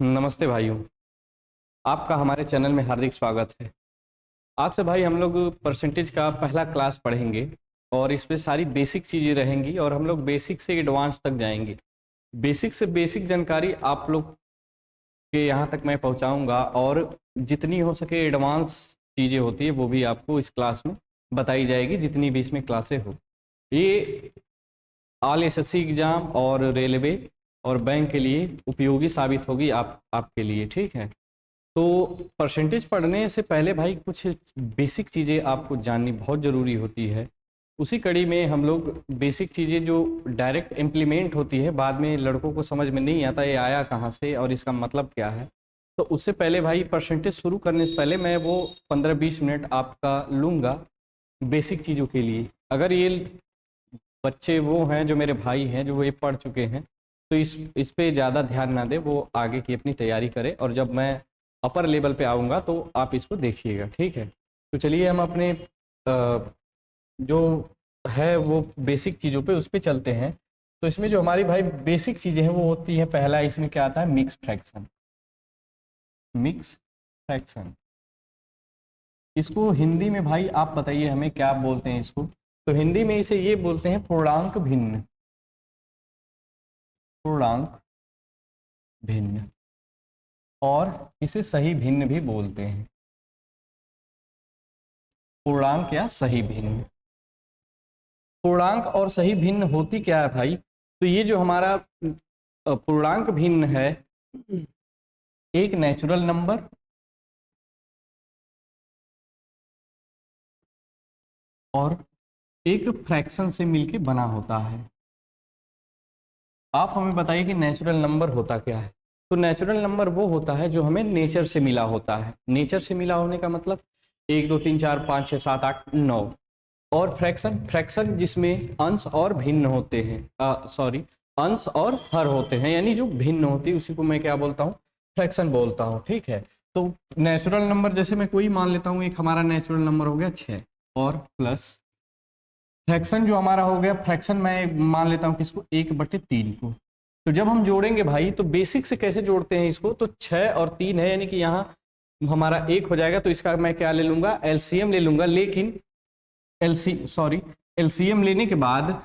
नमस्ते भाइयों। आपका हमारे चैनल में हार्दिक स्वागत है। आज से भाई हम लोग परसेंटेज का पहला क्लास पढ़ेंगे और इसमें सारी बेसिक चीज़ें रहेंगी और हम लोग बेसिक से एडवांस तक जाएंगे। बेसिक से बेसिक जानकारी आप लोग के यहाँ तक मैं पहुँचाऊँगा और जितनी हो सके एडवांस चीज़ें होती है वो भी आपको इस क्लास में बताई जाएगी, जितनी भी इसमें क्लासें हो। ये ऑल एसएससी एग्ज़ाम और रेलवे और बैंक के लिए उपयोगी साबित होगी आपके लिए, ठीक है। तो परसेंटेज पढ़ने से पहले भाई कुछ बेसिक चीज़ें आपको जाननी बहुत ज़रूरी होती है। उसी कड़ी में हम लोग बेसिक चीज़ें जो डायरेक्ट इम्प्लीमेंट होती है, बाद में लड़कों को समझ में नहीं आता ये आया कहाँ से और इसका मतलब क्या है। तो उससे पहले भाई परसेंटेज शुरू करने से पहले मैं वो 15-20 मिनट आपका लूँगा बेसिक चीज़ों के लिए। अगर ये बच्चे वो हैं जो मेरे भाई हैं जो ये पढ़ चुके हैं तो इस पे ज़्यादा ध्यान ना दें, वो आगे की अपनी तैयारी करें और जब मैं अपर लेवल पे आऊँगा तो आप इसको देखिएगा, ठीक है। तो चलिए हम अपने जो है वो बेसिक चीज़ों पे उस पे चलते हैं। तो इसमें जो हमारी भाई बेसिक चीज़ें हैं वो होती है, पहला इसमें क्या आता है, मिक्स फ्रैक्शन। मिक्स फ्रैक्शन इसको हिंदी में भाई आप बताइए हमें क्या बोलते हैं इसको। तो हिंदी में इसे ये बोलते हैं पूर्णांक भिन्न। पूर्णांक भिन्न और इसे सही भिन्न भी बोलते हैं। पूर्णांक या सही भिन्न। पूर्णांक और सही भिन्न होती क्या है भाई? तो ये जो हमारा पूर्णांक भिन्न है, एक नेचुरल नंबर और एक फ्रैक्शन से मिलके बना होता है। आप हमें बताइए कि नेचुरल नंबर होता क्या है। तो नेचुरल नंबर वो होता है जो हमें नेचर से मिला होता है। नेचर से मिला होने का मतलब 1 2 3 4 5 6 7 8 9। और फ्रैक्शन, फ्रैक्शन जिसमें अंश और भिन्न होते हैं, सॉरी, अंश और हर होते हैं, यानी जो भिन्न होती है उसी को मैं क्या बोलता हूँ, फ्रैक्शन बोलता हूँ, ठीक है। तो नेचुरल नंबर जैसे मैं कोई मान लेता हूँ, एक हमारा नेचुरल नंबर हो गया 6 और प्लस फ्रैक्शन जो हमारा हो गया, फ्रैक्शन मैं मान लेता हूँ किसको, 1/3 को। तो जब हम जोड़ेंगे भाई तो बेसिक से कैसे जोड़ते हैं इसको, तो 6 और 3 है यानी कि यहाँ हमारा 1 हो जाएगा, तो इसका मैं क्या ले लूंगा, एलसीएम ले लूंगा। लेकिन एलसीएम लेने के बाद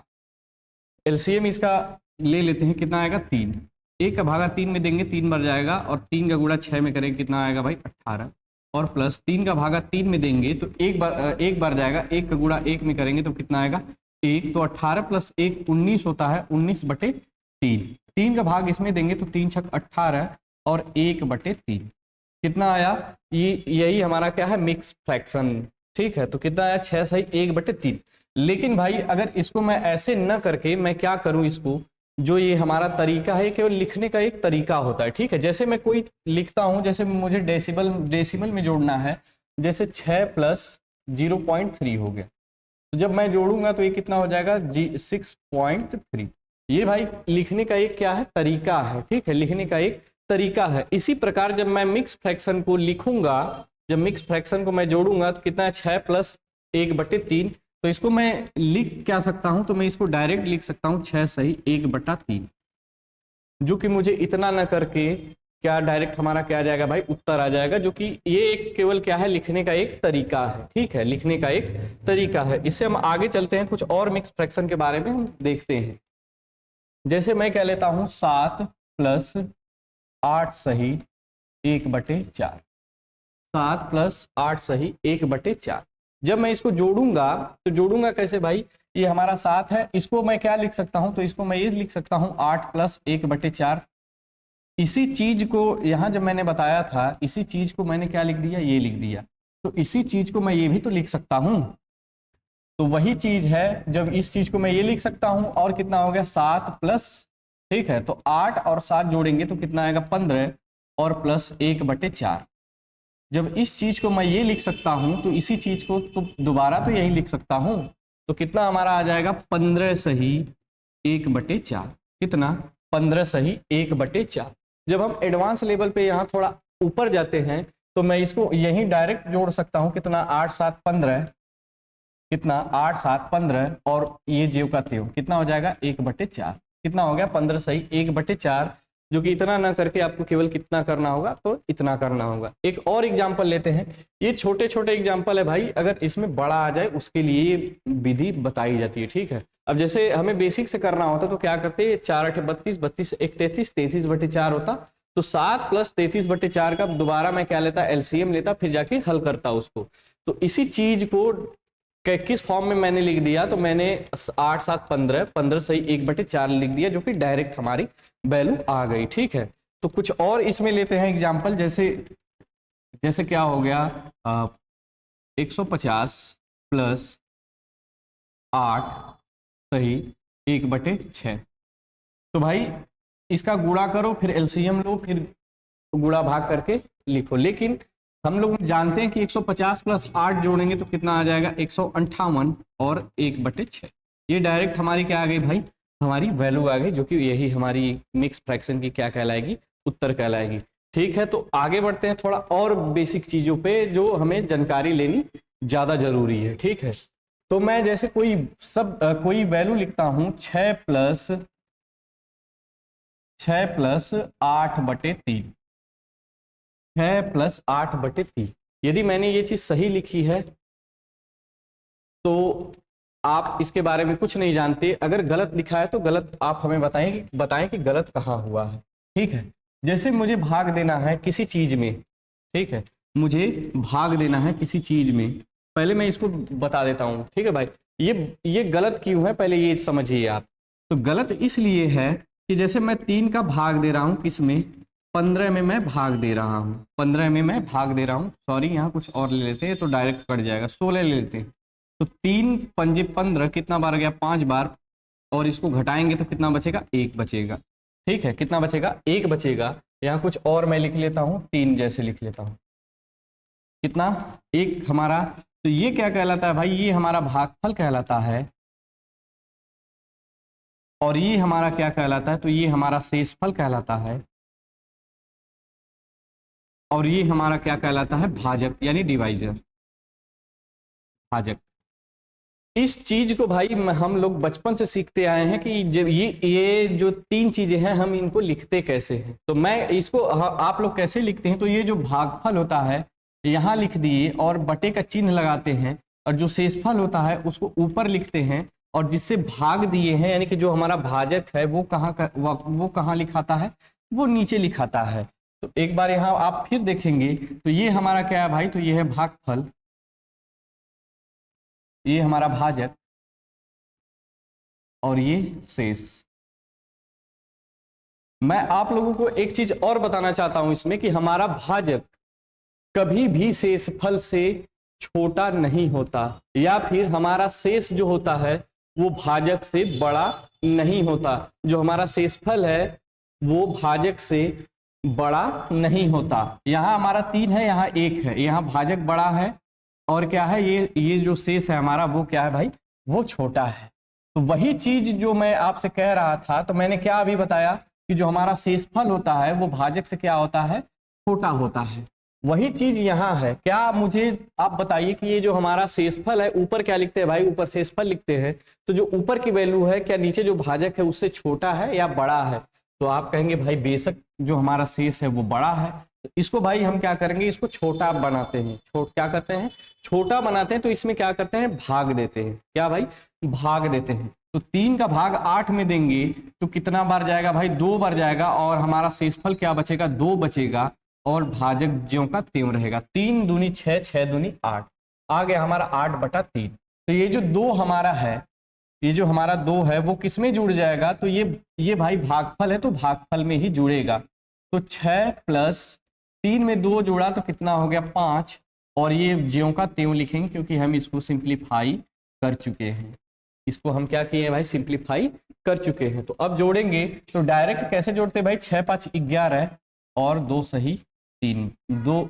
एलसीएम इसका ले लेते हैं, कितना आएगा 3। 1 का भागा 3 में देंगे 3 बार जाएगा और 3 का गुणा 6 में करेंगे कितना आएगा भाई 18। और प्लस 3 का भागा 3 में देंगे तो एक बार जाएगा, 1 का गुणा 1 में करेंगे तो कितना आएगा 1। तो 18 प्लस 1 19 होता है, 19/3। 3 का भाग इसमें देंगे तो 3 छक 18 और 1/3 कितना आया, ये यही हमारा क्या है, मिक्स फ्रैक्शन, ठीक है। तो कितना आया 6 सही 1/3। लेकिन भाई अगर इसको मैं ऐसे न करके मैं क्या करूं, इसको जो ये हमारा तरीका है केवल लिखने का एक तरीका होता है, ठीक है। जैसे मैं कोई लिखता हूं, जैसे मुझे डेसिमल में जोड़ना है, जैसे 6 प्लस 0.3 हो गया, तो जब मैं जोड़ूंगा तो ये कितना हो जाएगा 6.3। ये भाई लिखने का एक क्या है, तरीका है, ठीक है, लिखने का एक तरीका है। इसी प्रकार जब मैं मिक्स फ्रैक्शन को लिखूंगा, जब मिक्स फ्रैक्शन को मैं जोड़ूंगा तो कितना है 6 प्लस 1/3। तो इसको मैं लिख क्या सकता हूं, तो मैं इसको डायरेक्ट लिख सकता हूं 6 सही 1/3, जो कि मुझे इतना ना करके क्या डायरेक्ट हमारा क्या आ जाएगा भाई, उत्तर आ जाएगा, जो कि ये एक केवल क्या है, लिखने का एक तरीका है, ठीक है, लिखने का एक तरीका है। इससे हम आगे चलते हैं, कुछ और मिक्स फ्रैक्शन के बारे में हम देखते हैं। जैसे मैं कह लेता हूं 7 प्लस 8 सही 1/4। 7 प्लस 8 सही 1/4। जब मैं इसको जोड़ूंगा तो जोड़ूंगा कैसे भाई, ये हमारा 7 है, इसको मैं क्या लिख सकता हूं, तो इसको मैं ये लिख सकता हूं 8 प्लस 1/4। इसी चीज को यहां जब मैंने बताया था, इसी चीज को मैंने क्या लिख दिया, ये लिख दिया। तो इसी चीज को मैं ये भी तो लिख सकता हूं। तो वही चीज है, जब इस चीज को मैं ये लिख सकता हूं, और कितना हो गया 7 प्लस, ठीक है, तो 8 और 7 जोड़ेंगे तो कितना आएगा 15 और प्लस 1/4। जब इस चीज को मैं ये लिख सकता हूं तो इसी चीज को तो दोबारा तो यही लिख सकता हूं। तो कितना हमारा आ जाएगा 15 सही 1/4। कितना 15 सही 1/4। जब हम एडवांस लेवल पे यहाँ थोड़ा ऊपर जाते हैं तो मैं इसको यही डायरेक्ट जोड़ सकता हूँ, कितना 8 7 15, कितना 8 7 15 और ये जेव का तेव कितना हो जाएगा 1/4। कितना हो गया 15 सही 1/4। जो कि इतना ना करके आपको केवल कितना करना होगा, तो इतना करना होगा। एक और एग्जांपल लेते हैं, ये छोटे छोटे एग्जांपल है भाई, अगर इसमें बड़ा आ जाए उसके लिए विधि बताई जाती है, ठीक है। अब जैसे हमें बेसिक से करना होता तो क्या करते हैं, 4 8 32, 32 1 33, 33/4 होता, तो 7 + 33/4 का दोबारा मैं क्या लेता, एलसीएम लेता, फिर जाके हल करता उसको। तो इसी चीज को किस फॉर्म में मैंने लिख दिया, तो मैंने 8 7 15, 15 सही 1/4 लिख दिया, जो कि डायरेक्ट हमारी वैल्यू आ गई, ठीक है। तो कुछ और इसमें लेते हैं एग्जांपल, जैसे जैसे क्या हो गया, 150 + 8 सही 1/6। तो भाई इसका गुणा करो, फिर एलसीएम लो, फिर गुणा भाग करके लिखो। लेकिन हम लोग जानते हैं कि 150 + 8 जोड़ेंगे तो कितना आ जाएगा, 158 और 1/6। ये डायरेक्ट हमारी क्या आ गई भाई, हमारी वैल्यू आ गई, जो कि यही हमारी मिक्स फ्रैक्शन की क्या कहलाएगी, उत्तर कहलाएगी, ठीक है। तो आगे बढ़ते हैं थोड़ा और बेसिक चीजों पे जो हमें जानकारी लेनी ज्यादा जरूरी है, ठीक है। तो मैं जैसे कोई वैल्यू लिखता हूं, 6 + 8/3, 6 + 8/3। यदि मैंने ये चीज सही लिखी है तो आप इसके बारे में कुछ नहीं जानते, अगर गलत लिखा है तो गलत आप हमें बताएं कि गलत कहाँ हुआ है, ठीक है। जैसे मुझे भाग देना है किसी चीज में, ठीक है, मुझे भाग देना है किसी चीज में, पहले मैं इसको बता देता हूँ, ठीक है भाई। ये गलत क्यों है, पहले ये समझिए आप। तो गलत इसलिए है कि जैसे मैं 3 का भाग दे रहा हूँ, किसमें, 15 में मैं भाग दे रहा हूँ, 15 में मैं भाग दे रहा हूँ, सॉरी यहाँ कुछ और ले लेते हैं तो डायरेक्ट कट जाएगा, 16 ले लेते हैं। तो 3 पंजे 15, कितना बार गया, 5 बार, और इसको घटाएंगे तो कितना बचेगा, 1 बचेगा, ठीक है। कितना बचेगा, 1 बचेगा। यहाँ कुछ और मैं लिख लेता हूँ, 3 जैसे लिख लेता हूँ, कितना, 1 हमारा। तो ये क्या कहलाता है भाई, ये हमारा भागफल कहलाता है, और ये हमारा क्या कहलाता है, तो ये हमारा शेषफल कहलाता है, और ये हमारा क्या कहलाता है, भाजक यानी डिवाइजर, भाजक। इस चीज को भाई हम लोग बचपन से सीखते आए हैं कि जब ये जो 3 चीजें हैं हम इनको लिखते कैसे हैं। तो मैं इसको आप लोग कैसे लिखते हैं, तो ये जो भागफल होता है यहाँ लिख दिए और बटे का चिन्ह लगाते हैं, और जो शेषफल होता है उसको ऊपर लिखते हैं, और जिससे भाग दिए हैं यानी कि जो हमारा भाजक है वो कहाँ लिखाता है, वो नीचे लिखाता है। तो एक बार यहाँ आप फिर देखेंगे तो ये हमारा क्या है भाई, तो ये है भागफल, ये हमारा भाजक, और ये शेष। मैं आप लोगों को एक चीज और बताना चाहता हूं इसमें, कि हमारा भाजक कभी भी शेषफल से छोटा नहीं होता, या फिर हमारा शेष जो होता है वो भाजक से बड़ा नहीं होता। जो हमारा शेषफल है वो भाजक से बड़ा नहीं होता। यहाँ हमारा 3 है, यहाँ 1 है, यहाँ भाजक बड़ा है, और क्या है, ये जो शेष है हमारा वो क्या है भाई, वो छोटा है। तो वही चीज जो मैं आपसे कह रहा था, तो मैंने क्या अभी बताया कि जो हमारा शेषफल होता है वो भाजक से क्या होता है, छोटा होता है। वही चीज यहाँ है। क्या मुझे आप बताइए कि ये जो हमारा शेषफल है, ऊपर क्या लिखते हैं भाई, ऊपर शेषफल लिखते हैं, तो जो ऊपर की वैल्यू है क्या नीचे जो भाजक है उससे छोटा है या बड़ा है? तो आप कहेंगे भाई बेशक जो हमारा शेष है वो बड़ा है। तो इसको भाई हम क्या करेंगे, इसको छोटा बनाते हैं, क्या करते हैं, छोटा बनाते हैं। तो इसमें क्या करते हैं, भाग देते हैं, क्या भाई, भाग देते हैं। तो 3 का भाग 8 में देंगे तो कितना बार जाएगा भाई, 2 बार जाएगा, और हमारा शेषफल क्या बचेगा, 2 बचेगा, और भाजक ज्यों का त्यों रहेगा। 3 दूनी 6, 6 दूनी 8, आ गया हमारा 8/3। तो ये जो 2 हमारा है, ये जो हमारा 2 है वो किस में जुड़ जाएगा, तो ये भाई भागफल है तो भागफल में ही जुड़ेगा। तो 6 + 3 में 2 जोड़ा तो कितना हो गया, 5, और ये ज्यों का त्यों लिखेंगे क्योंकि हम इसको सिंप्लीफाई कर चुके हैं। इसको हम क्या किए हैं भाई, सिंप्लीफाई कर चुके हैं। तो अब जोड़ेंगे तो डायरेक्ट कैसे जोड़ते हैं भाई, 6 5 11, और 2 सही 3, 2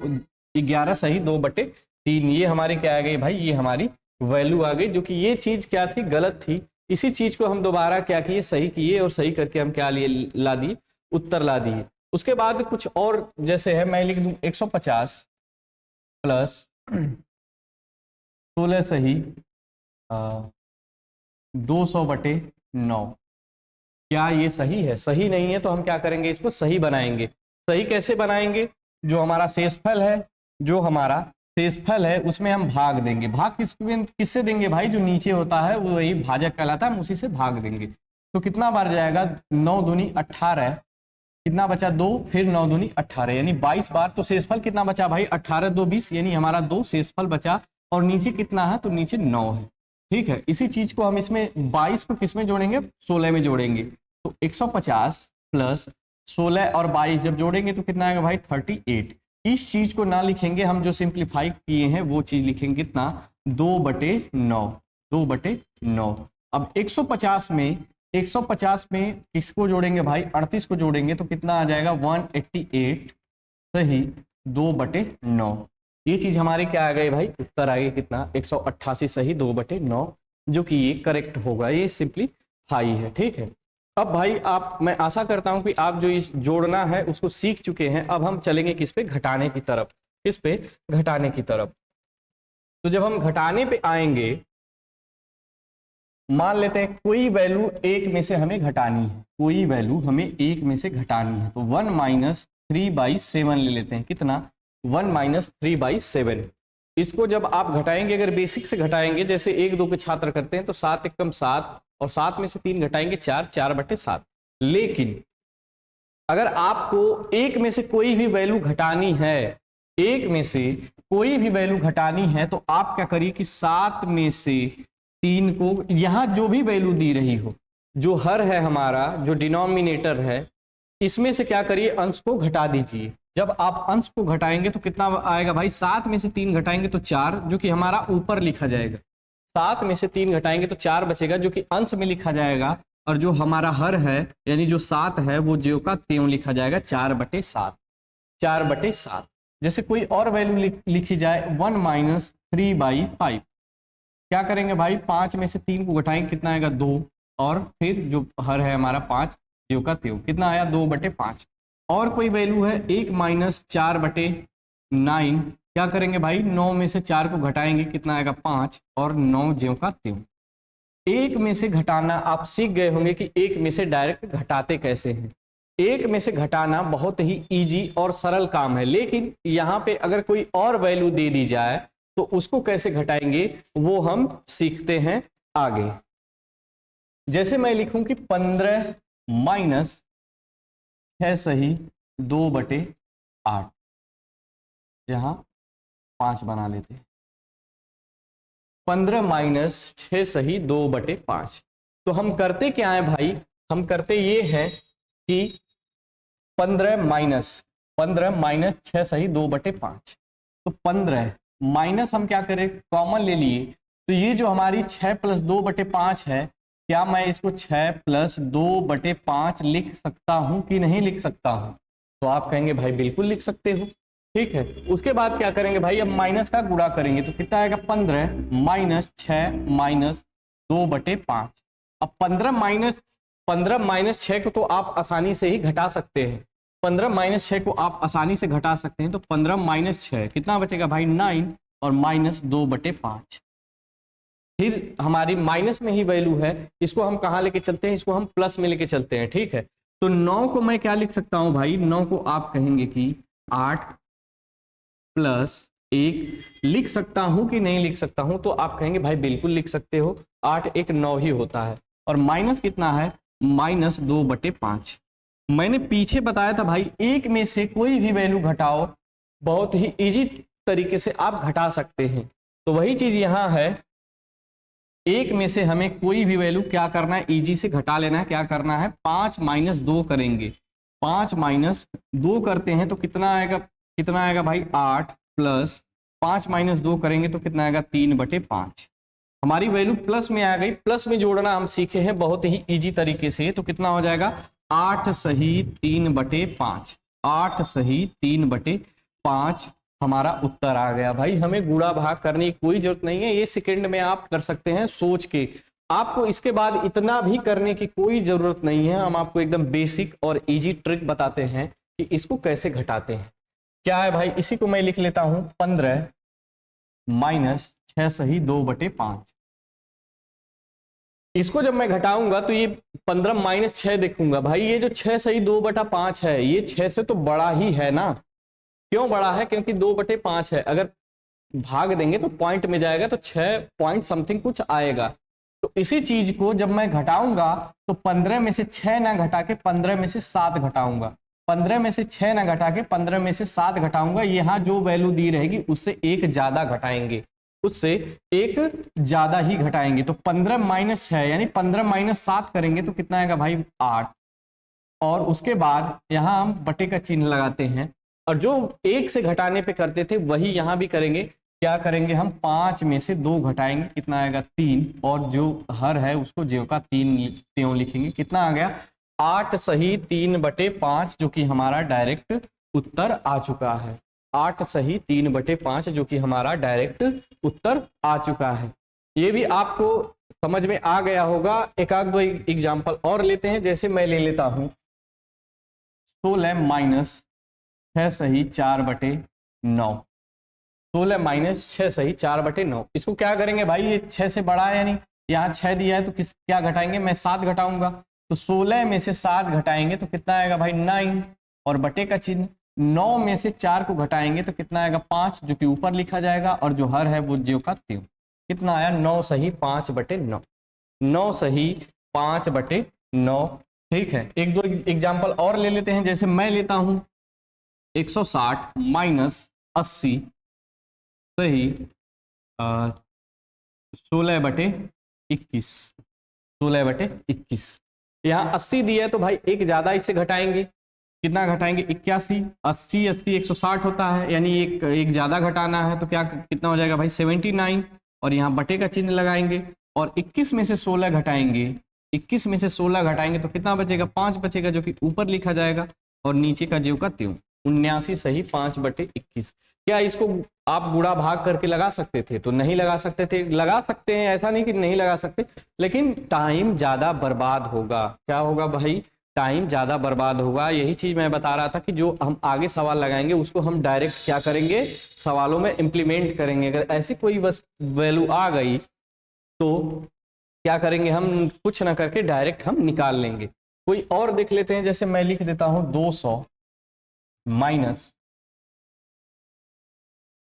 11 सही 2/3, ये हमारी क्या आ गई भाई, ये हमारी वैल्यू आ गई। जो कि ये चीज क्या थी, गलत थी। इसी चीज को हम दोबारा क्या किए, सही किए, और सही करके हम क्या लिए, ला दिए, उत्तर ला दिए। उसके बाद कुछ और जैसे है, मैं लिख दूं 150 + 16 सही 200/9, क्या ये सही है? सही नहीं है तो हम क्या करेंगे, इसको सही बनाएंगे। सही कैसे बनाएंगे? जो हमारा शेषफल है, जो हमारा शेषफल है उसमें हम भाग देंगे। भाग किससे देंगे भाई? जो नीचे होता है वो वही भाजक कहलाता है, हम उसी से भाग देंगे। तो कितना बार जाएगा? 9 दूनी 18, कितना बचा? 2, फिर 9 दूनी 18, यानी 22 बार। तो शेषफल कितना बचा भाई? 18 2 20, यानी हमारा 2 शेषफल बचा। और नीचे कितना है? तो नीचे 9 है। ठीक है, इसी चीज को हम इसमें 22 को किस में जोड़ेंगे? 16 में जोड़ेंगे। तो 150 प्लस 16 और 22 जब जोड़ेंगे तो कितना आएगा भाई? 38। इस चीज को ना लिखेंगे हम, जो सिंप्लीफाई किए हैं वो चीज लिखेंगे कितना? 2/9, 2/9। अब 150 में किसको जोड़ेंगे भाई? 38 को जोड़ेंगे तो कितना आ जाएगा? 188 सही 2/9। ये चीज हमारी क्या आ गई भाई? उत्तर आ गई कितना? 188 सही 2/9, जो कि ये करेक्ट होगा। ये सिंप्लीफाई है। ठीक है, अब भाई मैं आशा करता हूं कि आप जो इस जोड़ना है उसको सीख चुके हैं। अब हम चलेंगे किस पे? घटाने की तरफ। किस पे? घटाने की तरफ। तो जब हम घटाने पे आएंगे, मान लेते हैं कोई वैल्यू एक में से हमें घटानी है, कोई वैल्यू हमें एक में से घटानी है। तो 1 - 3/7 ले लेते हैं। कितना? 1 - 3/7। इसको जब आप घटाएंगे, अगर बेसिक से घटाएंगे जैसे 1 2 के छात्र करते हैं, तो 7 एकम 7 और 7 में से 3 घटाएंगे 4, 4/7। लेकिन अगर आपको एक में से कोई भी वैल्यू घटानी है, एक में से कोई भी वैल्यू घटानी है, तो आप क्या करिए कि 7 में से 3 को, यहां जो भी वैल्यू दी रही हो, जो हर है हमारा, जो डिनोमिनेटर है, इसमें से क्या करिए? अंश को घटा दीजिए। जब आप अंश को घटाएंगे तो कितना आएगा भाई? 7 में से 3 घटाएंगे तो 4, जो कि हमारा ऊपर लिखा जाएगा। 7 में से 3 घटाएंगे तो 4 बचेगा, जो कि अंश में लिखा जाएगा। और जो हमारा हर है, यानी जो 7 है, वो ज्यों का त्यों लिखा जाएगा, 4/7, 4/7। जैसे कोई और वैल्यू लिखी जाए 1 - 3/5, क्या करेंगे भाई? 5 में से 3 को घटाएंगे, कितना आएगा? 2, और फिर जो हर है हमारा 5, ज्यों का त्यों, कितना आया? 2/5। और कोई वैल्यू है 1 - 4/9, क्या करेंगे भाई? 9 में से 4 को घटाएंगे, कितना आएगा? 5, और 9 ज्यों का त्यों। एक में से घटाना आप सीख गए होंगे कि एक में से डायरेक्ट घटाते कैसे हैं। एक में से घटाना बहुत ही इजी और सरल काम है, लेकिन यहाँ पे अगर कोई और वैल्यू दे दी जाए तो उसको कैसे घटाएंगे वो हम सीखते हैं आगे। जैसे मैं लिखूं कि 15 माइनस 6 सही 2/8, यहां 5 बना लेते हैं। 15 माइनस 6 सही 2/5। तो हम करते क्या है भाई? हम करते ये हैं कि 15 माइनस 6 सही 2/5। तो 15 माइनस हम क्या करें? कॉमन ले लिए। तो ये जो हमारी 6 + 2/5 है, क्या मैं इसको 6 + 2/5 लिख सकता हूं कि नहीं लिख सकता हूं? तो आप कहेंगे भाई बिल्कुल लिख सकते हो। ठीक है, उसके बाद क्या करेंगे भाई? अब माइनस का गुणा करेंगे तो कितना आएगा? 15 - 6 - 2/5। अब 15 - 6 को तो आप आसानी से ही घटा सकते हैं। 15 - 6 को आप आसानी से घटा सकते हैं। तो 15 - 6 कितना बचेगा भाई? 9, और -2/5। फिर हमारी माइनस में ही वैल्यू है, इसको हम कहाँ लेके चलते हैं? इसको हम प्लस में लेके चलते हैं। ठीक है, तो 9 को मैं क्या लिख सकता हूं भाई? 9 को आप कहेंगे कि 8 + 1 लिख सकता हूं कि नहीं लिख सकता हूं? तो आप कहेंगे भाई बिल्कुल लिख सकते हो, 8 × 1 = 9 ही होता है। और माइनस कितना है? -2/5। मैंने पीछे बताया था भाई, एक में से कोई भी वैल्यू घटाओ, बहुत ही इजी तरीके से आप घटा सकते हैं। तो वही चीज यहाँ है, एक में से हमें कोई भी वैल्यू क्या करना है? इजी से घटा लेना है। क्या करना है? 5 - 2 करेंगे। 5 - 2 करते हैं तो कितना आएगा? कितना आएगा भाई? 8 प्लस 5 - 2 करेंगे तो कितना आएगा? 3/5। हमारी वैल्यू प्लस में आ गई। प्लस में जोड़ना हम सीखे हैं बहुत ही इजी तरीके से। तो कितना हो जाएगा? 8 सही 3/5। 8 सही 3/5 हमारा उत्तर आ गया। भाई हमें गुणा भाग करने की कोई जरूरत नहीं है, ये सेकंड में आप कर सकते हैं सोच के। आपको इसके बाद इतना भी करने की कोई जरूरत नहीं है। हम आपको एकदम बेसिक और इजी ट्रिक बताते हैं कि इसको कैसे घटाते हैं। क्या है भाई? इसी को मैं लिख लेता हूं, 15 - 6 सही 2/5। इसको जब मैं घटाऊंगा तो ये 15 माइनस 6 देखूंगा भाई, ये जो 6 सही 2/5 है, ये 6 से तो बड़ा ही है ना। क्यों बड़ा है? क्योंकि 2/5 है, अगर भाग देंगे तो पॉइंट में जाएगा तो 6 पॉइंट समथिंग कुछ आएगा। तो इसी चीज को जब मैं घटाऊंगा तो 15 में से 6 ना घटा के 15 में से 7 घटाऊंगा, 15 में से 6 ना घटा के 15 में से 7 घटाऊंगा, यहाँ जो वैल्यू दी रहेगी उससे एक ज्यादा घटाएंगे, उससे एक ज्यादा ही घटाएंगे। तो 15 माइनस 6 यानी 15 माइनस 7 करेंगे तो कितना आएगा भाई 8, और उसके बाद यहाँ हम बटे का चिन्ह लगाते हैं, और जो एक से घटाने पे करते थे वही यहाँ भी करेंगे। क्या करेंगे हम? 5 में से 2 घटाएंगे, कितना आएगा 3, और जो हर है उसको ज्यों का त्यों लिखेंगे। कितना आ गया? 8 सही 3/5, जो कि हमारा डायरेक्ट उत्तर आ चुका है। 8 सही 3/5 जो कि हमारा डायरेक्ट उत्तर आ चुका है। ये भी आपको समझ में आ गया होगा। एक आध दो एग्जाम्पल और लेते हैं, जैसे मैं ले लेता हूं 16 माइनस 6 सही 4/9, 16 माइनस 6 सही 4/9। इसको क्या करेंगे भाई? ये 6 से बड़ा है, यानी यहाँ 6 दिया है तो क्या घटाएंगे? मैं 7 घटाऊंगा, तो 16 में से 7 घटाएंगे तो कितना आएगा भाई 9, और बटे का चिन्ह। 9 में से 4 को घटाएंगे तो कितना आएगा 5, जो कि ऊपर लिखा जाएगा, और जो हर है वो ज्यों का त्यों। कितना आया? 9 सही 5/9, 9 सही 5/9। ठीक है, एक दो एग्जाम्पल और ले लेते हैं, जैसे मैं लेता हूं 160 माइनस 80 सही 16/21, 16/21। यहाँ 80 दिया है तो भाई एक ज्यादा इससे घटाएंगे, कितना घटाएंगे? 81, 80 80 160 होता है, यानी एक ज्यादा घटाना है तो क्या कितना हो जाएगा भाई 79, और यहाँ बटे का चिन्ह लगाएंगे, और 21 में से 16 घटाएंगे, 21 में से 16 घटाएंगे तो कितना बचेगा? 5 बचेगा, जो कि ऊपर लिखा जाएगा, और नीचे का ज्यों का त्यों। 79 सही 5/21। क्या इसको आप गुणा भाग करके लगा सकते थे? तो नहीं लगा सकते थे। लगा सकते हैं, ऐसा नहीं कि नहीं लगा सकते, लेकिन टाइम ज्यादा बर्बाद होगा। क्या होगा भाई? टाइम ज्यादा बर्बाद होगा। यही चीज मैं बता रहा था कि जो हम आगे सवाल लगाएंगे उसको हम डायरेक्ट क्या करेंगे? सवालों में इंप्लीमेंट करेंगे। अगर ऐसी कोई बस वैल्यू आ गई तो क्या करेंगे हम? कुछ ना करके डायरेक्ट हम निकाल लेंगे। कोई और देख लेते हैं, जैसे मैं लिख देता हूं 200 माइनस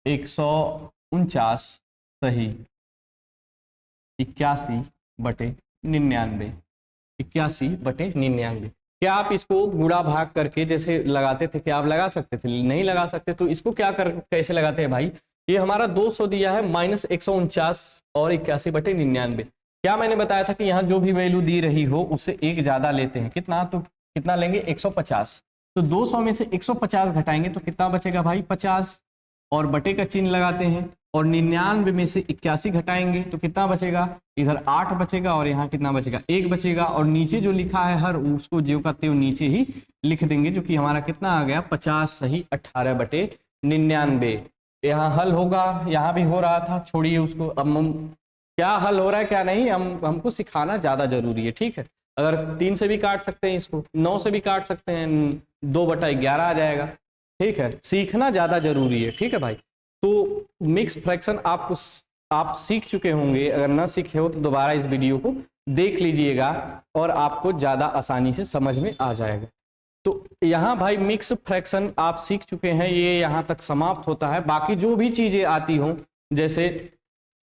149 सही 81/99, 81/99। क्या आप इसको गुणा भाग करके जैसे लगाते थे, क्या आप लगा सकते थे? नहीं लगा सकते। तो इसको क्या कैसे लगाते हैं भाई? ये हमारा 200 दिया है माइनस 149 और 81/99। क्या मैंने बताया था कि यहाँ जो भी वैल्यू दी रही हो उससे एक ज्यादा लेते हैं। कितना? तो कितना लेंगे? 150। तो 200 में से 150 घटाएंगे तो कितना बचेगा भाई? 50, और बटे का चिन्ह लगाते हैं, और 99 में से 81 घटाएंगे तो कितना बचेगा? इधर 8 बचेगा, और यहाँ कितना बचेगा? 1 बचेगा, और नीचे जो लिखा है हर उसको ज्यों का त्यों नीचे ही लिख देंगे, जो कि हमारा कितना आ गया? 50 सही 18/99। यहाँ हल होगा, यहाँ भी हो रहा था, छोड़िए उसको। अब हम क्या हल हो रहा है क्या नहीं, हमको सिखाना ज्यादा जरूरी है। ठीक है, अगर 3 से भी काट सकते हैं इसको, 9 से भी काट सकते हैं, 2/11 आ जाएगा। ठीक है, सीखना ज्यादा जरूरी है। ठीक है भाई, तो मिक्स फ्रैक्शन आप सीख चुके होंगे। अगर ना सीखे हो तो दोबारा इस वीडियो को देख लीजिएगा और आपको ज्यादा आसानी से समझ में आ जाएगा। तो यहाँ भाई मिक्स फ्रैक्शन आप सीख चुके हैं, ये यहाँ तक समाप्त होता है। बाकी जो भी चीजें आती हों, जैसे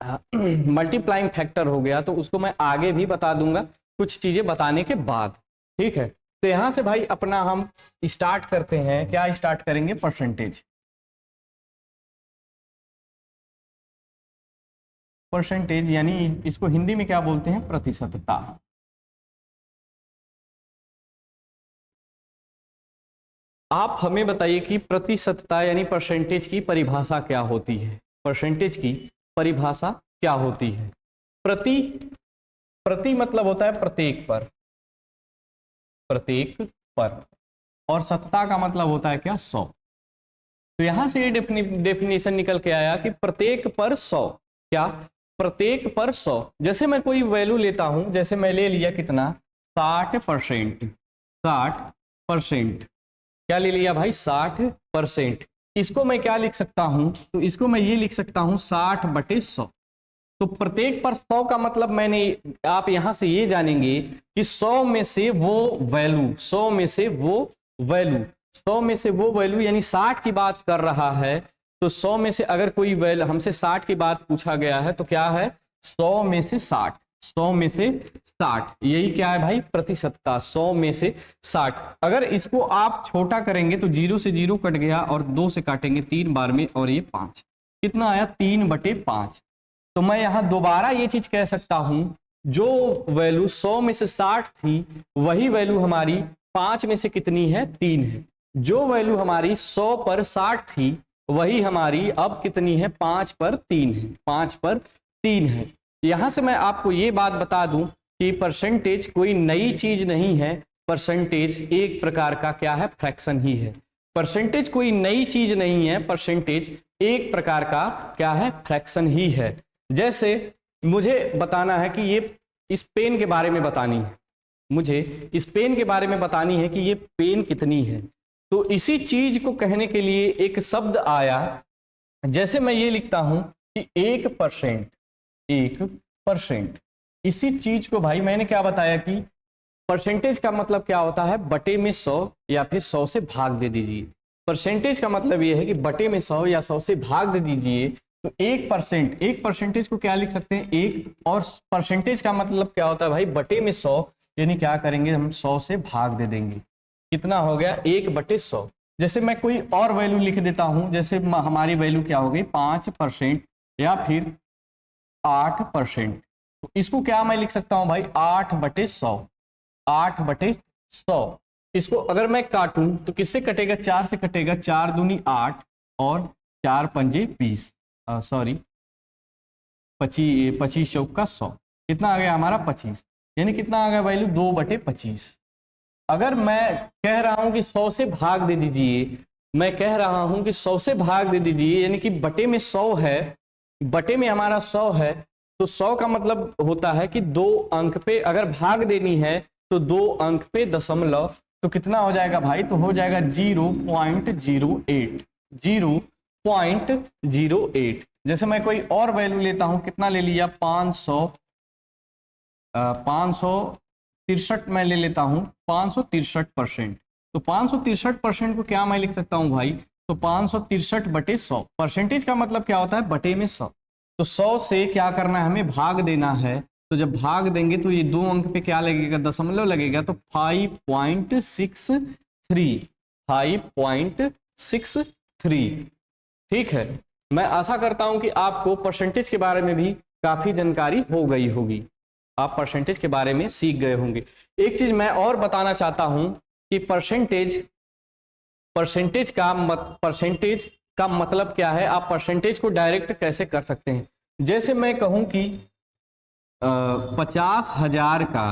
मल्टीप्लाइंग फैक्टर हो गया, तो उसको मैं आगे भी बता दूंगा कुछ चीजें बताने के बाद। ठीक है, तो यहां से भाई अपना हम स्टार्ट करते हैं। क्या स्टार्ट करेंगे? परसेंटेज। परसेंटेज यानी इसको हिंदी में क्या बोलते हैं? प्रतिशतता। आप हमें बताइए कि प्रतिशतता यानी परसेंटेज की परिभाषा क्या होती है? परसेंटेज की परिभाषा क्या होती है? प्रति प्रति मतलब होता है प्रत्येक पर, प्रत्येक पर, और सत्ता का मतलब होता है क्या? 100। तो यहां से ये डेफिनेशन निकल के आया कि प्रत्येक पर 100। क्या? प्रत्येक पर 100। जैसे मैं कोई वैल्यू लेता हूं, जैसे मैं ले लिया कितना? 60%। 60%। क्या ले लिया भाई? 60%। इसको मैं क्या लिख सकता हूं? तो इसको मैं ये लिख सकता हूं 60/100। तो प्रत्येक पर 100 का मतलब मैंने, आप यहां से ये जानेंगे कि 100 में से वो वैल्यू, 100 में से वो वैल्यू, 100 में से वो वैल्यू यानी 60 की बात कर रहा है। तो 100 में से अगर कोई वैल्यू हमसे 60 की बात पूछा गया है तो क्या है, 100 में से 60, 100 में से 60, यही क्या है भाई, प्रतिशत का, 100 में से 60। अगर इसको आप छोटा करेंगे तो 0 से 0 कट गया और 2 से काटेंगे 3 बार में, और ये 5, कितना आया, 3/5। तो मैं यहां दोबारा ये चीज कह सकता हूं, जो वैल्यू 100 में से 60 थी वही वैल्यू हमारी 5 में से कितनी है, 3 है। जो वैल्यू हमारी 100 पर 60 थी वही हमारी अब कितनी है, 5 पर 3 है, 5 पर 3 है। यहां से मैं आपको ये बात बता दूं कि परसेंटेज कोई नई चीज नहीं है, परसेंटेज एक प्रकार का क्या है, फ्रैक्शन ही है। परसेंटेज कोई नई चीज नहीं है, परसेंटेज एक प्रकार का क्या है, फ्रैक्शन ही है। जैसे मुझे बताना है कि ये इस पेन के बारे में बतानी है, मुझे इस पेन के बारे में बतानी है कि ये पेन कितनी है, तो इसी चीज को कहने के लिए एक शब्द आया। जैसे मैं ये लिखता हूं कि 1%, 1%, इसी चीज को भाई मैंने क्या बताया कि परसेंटेज का मतलब क्या होता है, बटे में 100 या फिर 100 से भाग दे दीजिए। परसेंटेज का मतलब ये है कि बटे में 100 या 100 से भाग दे दीजिए। तो 1%, एक परसेंटेज को क्या लिख सकते हैं, एक, और परसेंटेज का मतलब क्या होता है भाई, बटे में 100, यानी क्या करेंगे हम, 100 से भाग दे देंगे, कितना हो गया, 1/100। जैसे मैं कोई और वैल्यू लिख देता हूं, जैसे हमारी वैल्यू क्या हो गई, 5% या फिर 8%, तो इसको क्या मैं लिख सकता हूं भाई, 8/100, 8/100। इसको अगर मैं काटूं तो किससे कटेगा, 4 से कटेगा, 4 दूनी 8 और 4 पंजे 20, सॉरी 25, 25 चौका 100, कितना आ गया हमारा 25, यानी कितना आ गया वैल्यू, 2/25। अगर मैं कह रहा हूं कि 100 से भाग दे दीजिए, मैं कह रहा हूं कि 100 से भाग दे दीजिए, यानी कि बटे में 100 है, बटे में हमारा 100 है, तो 100 का मतलब होता है कि 2 अंक पे अगर भाग देनी है तो 2 अंक पे दशमलव, तो कितना हो जाएगा भाई, तो हो जाएगा 0.08, 0.08। जैसे मैं कोई और वैल्यू लेता हूं, कितना ले लिया, 563 मैं ले लेता हूं, 563%। तो 563% को क्या मैं लिख सकता हूं भाई, तो 563/100, परसेंटेज का मतलब क्या होता है, बटे में 100। तो 100 से क्या करना है, हमें भाग देना है, तो जब भाग देंगे तो ये 2 अंक पे क्या लगेगा, दशमलव लगेगा, तो 5.63, 5.63। ठीक है, मैं आशा करता हूं कि आपको परसेंटेज के बारे में भी काफी जानकारी हो गई होगी, आप परसेंटेज के बारे में सीख गए होंगे। एक चीज मैं और बताना चाहता हूं कि परसेंटेज का मतलब क्या है, आप परसेंटेज को डायरेक्ट कैसे कर सकते हैं। जैसे मैं कहूं कि 50,000 का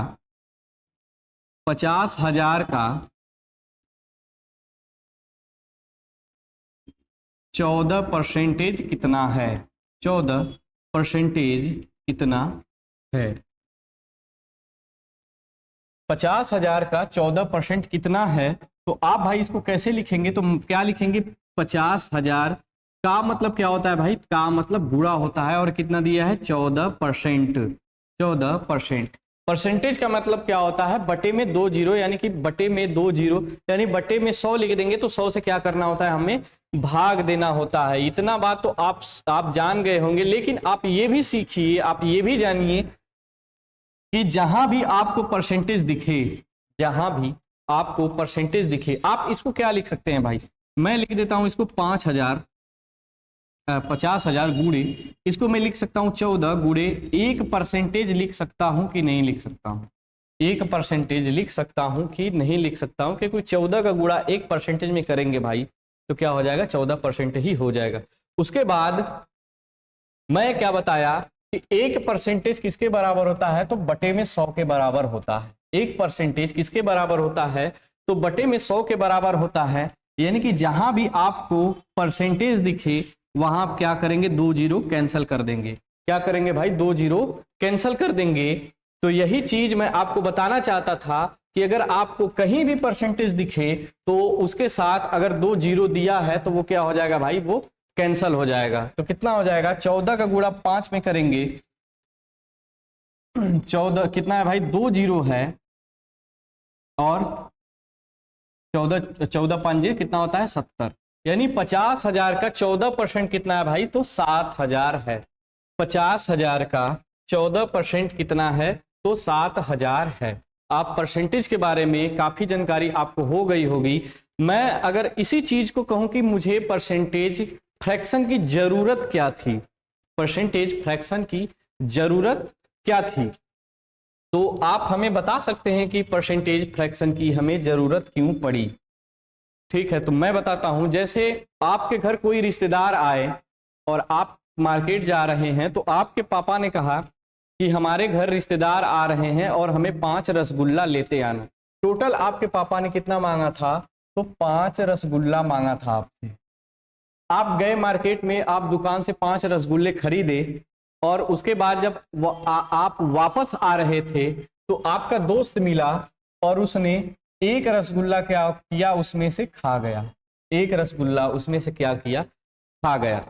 14% कितना है, 14% कितना है, 50,000 का 14% कितना है। तो आप भाई इसको कैसे लिखेंगे, तो क्या लिखेंगे, 50,000 का मतलब क्या होता है भाई, का मतलब गुणा होता है, और कितना दिया है, 14%, 14%। परसेंटेज का मतलब क्या होता है, बटे में 2 जीरो, यानी कि बटे में 2 जीरो, यानी बटे में 100 लिख देंगे, तो 100 से क्या करना होता है, हमें भाग देना होता है। इतना बात तो आप जान गए होंगे, लेकिन आप ये भी सीखिए, आप ये भी जानिए कि जहां भी आपको परसेंटेज दिखे, जहां भी आपको परसेंटेज दिखे, आप इसको क्या लिख सकते हैं भाई, मैं लिख देता हूं इसको 50,000 गुणे, इसको मैं लिख सकता हूं 14 गुणे 1% लिख सकता हूं कि नहीं लिख सकता हूं, 1% लिख सकता हूं कि नहीं लिख सकता हूं, क्योंकि 14 का गुणा 1% में करेंगे भाई तो क्या हो जाएगा, 14% ही हो जाएगा। उसके बाद मैं क्या बताया कि 1% किसके बराबर होता है, तो बटे में 100 के बराबर होता है। 1% किसके बराबर होता है, तो बटे में 100 के बराबर होता है। यानी कि जहां भी आपको परसेंटेज दिखे वहां आप क्या करेंगे, 2 जीरो कैंसिल कर देंगे। क्या करेंगे भाई, 2 जीरो कैंसिल कर देंगे। तो यही चीज मैं आपको बताना चाहता था कि अगर आपको कहीं भी परसेंटेज दिखे तो उसके साथ अगर 2 जीरो दिया है तो वो क्या हो जाएगा भाई, वो कैंसल हो जाएगा। तो कितना हो जाएगा, 14 का गुणा 5 में करेंगे 14 कितना है भाई, 2 जीरो है, और 14 14 पंजे कितना होता है 70, यानी 50,000 का 14% कितना है भाई, तो 7,000 है। 50,000 का 14% कितना है, तो 7,000 है। आप परसेंटेज के बारे में काफी जानकारी आपको हो गई होगी। मैं अगर इसी चीज को कहूं कि मुझे परसेंटेज फ्रैक्शन की जरूरत क्या थी, परसेंटेज फ्रैक्शन की जरूरत क्या थी, तो आप हमें बता सकते हैं कि परसेंटेज फ्रैक्शन की हमें जरूरत क्यों पड़ी। ठीक है, तो मैं बताता हूं। जैसे आपके घर कोई रिश्तेदार आए और आप मार्केट जा रहे हैं, तो आपके पापा ने कहा कि हमारे घर रिश्तेदार आ रहे हैं और हमें 5 रसगुल्ला लेते आना। टोटल आपके पापा ने कितना मांगा था, तो 5 रसगुल्ला मांगा था आपसे। आप गए मार्केट में, आप दुकान से 5 रसगुल्ले खरीदे, और उसके बाद जब आप वापस आ रहे थे, तो आपका दोस्त मिला और उसने एक रसगुल्ला क्या किया, उसमें से खा गया। एक रसगुल्ला उसमें से क्या किया, खा गया।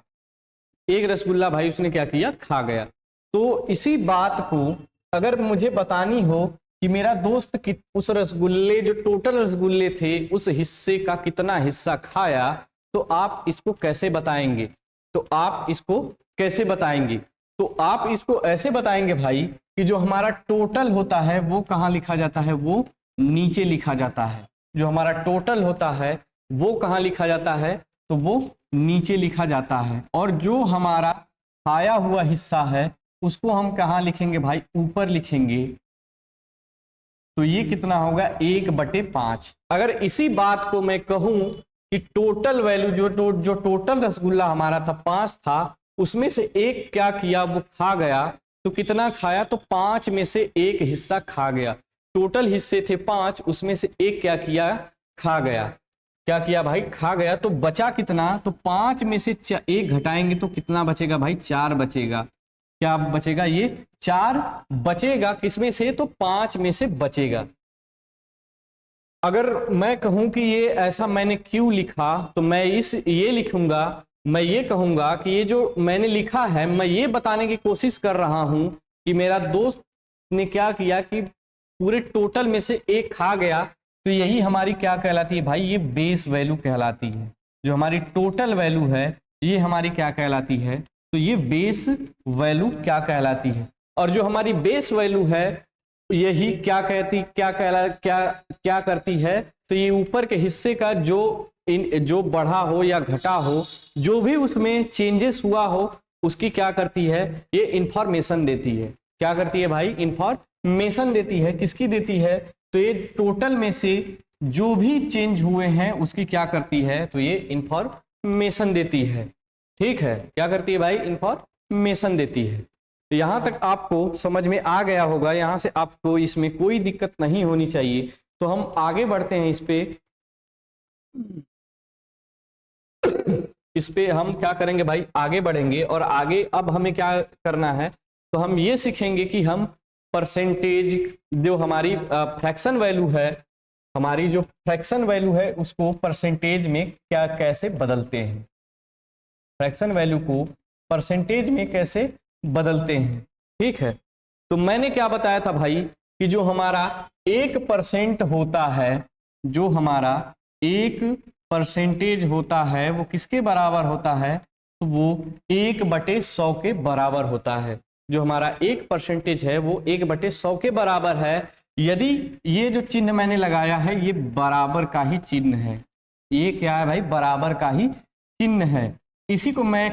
एक रसगुल्ला भाई उसने क्या किया, खा गया। तो इसी बात को अगर मुझे बतानी हो कि मेरा दोस्त उस रसगुल्ले, जो टोटल रसगुल्ले थे, उस हिस्से का कितना हिस्सा खाया, तो आप इसको कैसे बताएंगे, तो आप इसको कैसे बताएंगे, तो आप इसको ऐसे बताएंगे भाई कि जो हमारा टोटल होता है वो कहाँ लिखा जाता है, वो नीचे लिखा जाता है। जो हमारा टोटल होता है वो कहाँ लिखा जाता है, तो वो नीचे लिखा जाता है। और जो हमारा खाया हुआ हिस्सा है उसको हम कहाँ लिखेंगे भाई, ऊपर लिखेंगे। तो ये कितना होगा, 1/5। अगर इसी बात को मैं कहूं कि टोटल वैल्यू, जो टोटल रसगुल्ला हमारा था 5 था, उसमें से एक क्या किया, वो खा गया। तो कितना खाया, तो 5 में से एक हिस्सा खा गया। टोटल हिस्से थे 5, उसमें से एक क्या किया, खा गया। क्या किया भाई, खा गया। तो बचा कितना, तो 5 में से एक घटाएंगे तो कितना बचेगा भाई, 4 बचेगा। क्या बचेगा, ये 4 बचेगा। किसमें से, तो 5 में से बचेगा। अगर मैं कहूं कि ये ऐसा मैंने क्यों लिखा, तो मैं ये लिखूंगा, मैं ये कहूंगा कि ये जो मैंने लिखा है, मैं ये बताने की कोशिश कर रहा हूं कि मेरा दोस्त ने क्या किया कि पूरे टोटल में से एक खा गया। तो यही हमारी क्या कहलाती है भाई, ये बेस वैल्यू कहलाती है। जो हमारी टोटल वैल्यू है ये हमारी क्या कहलाती है, तो ये बेस वैल्यू क्या कहलाती है। और जो हमारी बेस वैल्यू है यही क्या करती है, तो ये ऊपर के हिस्से का जो बढ़ा हो या घटा हो, जो भी उसमें चेंजेस हुआ हो, उसकी क्या करती है, ये इंफॉर्मेशन देती है। क्या करती है भाई, इंफॉर्मेशन देती है। किसकी देती है, तो ये टोटल में से जो भी चेंज हुए हैं उसकी क्या करती है, तो ये इंफॉर्मेशन देती है। ठीक है, क्या करती है भाई, इंफॉर्मेशन देती है। तो यहां तक आपको समझ में आ गया होगा, यहां से आपको इसमें कोई दिक्कत नहीं होनी चाहिए। तो हम आगे बढ़ते हैं इस पे हम क्या करेंगे भाई, आगे बढ़ेंगे। और आगे अब हमें क्या करना है, तो हम ये सीखेंगे कि हम परसेंटेज, जो हमारी फ्रैक्शन वैल्यू है, हमारी जो फ्रैक्शन वैल्यू है उसको परसेंटेज में क्या कैसे बदलते हैं, फ्रैक्शन वैल्यू को परसेंटेज में कैसे बदलते हैं। ठीक है, तो मैंने क्या बताया था भाई कि जो हमारा 1% होता है, जो हमारा 1% होता है वो किसके बराबर होता है, तो वो 1/100 के बराबर होता है। जो हमारा 1% है वो 1/100 के बराबर है। यदि ये जो चिन्ह मैंने लगाया है ये बराबर का ही चिन्ह है, ये क्या है भाई, बराबर का ही चिन्ह है। इसी को मैं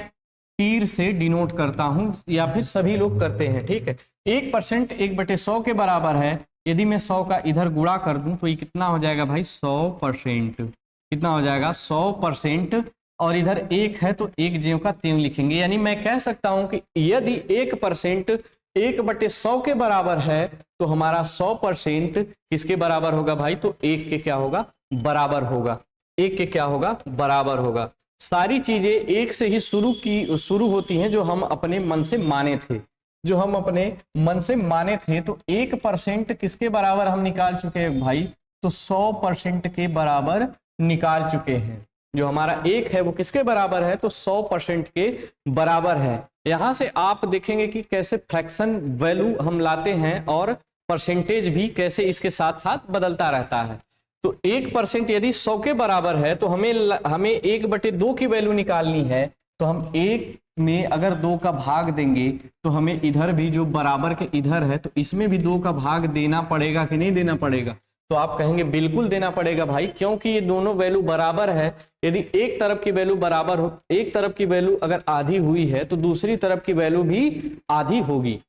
तीर से डिनोट करता हूं, या फिर सभी लोग करते हैं। ठीक है, 1% 1/100 के बराबर है। यदि मैं 100 का इधर गुणा कर दूं तो ये कितना हो जाएगा भाई, 100%। कितना हो जाएगा, 100%। और इधर 1 है तो 1 ज्यों का त्यों लिखेंगे। यानी मैं कह सकता हूं कि यदि 1% 1/100 के बराबर है तो हमारा 100% किसके बराबर होगा भाई, तो 1 के क्या होगा, बराबर होगा। 1 के क्या होगा, बराबर होगा। सारी चीजें एक से ही शुरू होती हैं जो हम अपने मन से माने थे, जो हम अपने मन से माने थे। तो 1% किसके बराबर हम निकाल चुके हैं भाई, तो 100% के बराबर निकाल चुके हैं। जो हमारा 1 है वो किसके बराबर है, तो 100% के बराबर है। यहां से आप देखेंगे कि कैसे फ्रैक्शन वैल्यू हम लाते हैं और परसेंटेज भी कैसे इसके साथ साथ बदलता रहता है। तो 1% यदि 100 के बराबर है तो हमें 1/2 की वैल्यू निकालनी है। तो हम 1 में अगर 2 का भाग देंगे तो हमें इधर भी जो बराबर के इधर है तो इसमें भी 2 का भाग देना पड़ेगा कि नहीं देना पड़ेगा, तो आप कहेंगे बिल्कुल देना पड़ेगा भाई, क्योंकि ये दोनों वैल्यू बराबर है। यदि एक तरफ की वैल्यू बराबर हो, एक तरफ की वैल्यू अगर आधी हुई है तो दूसरी तरफ की वैल्यू भी आधी होगी।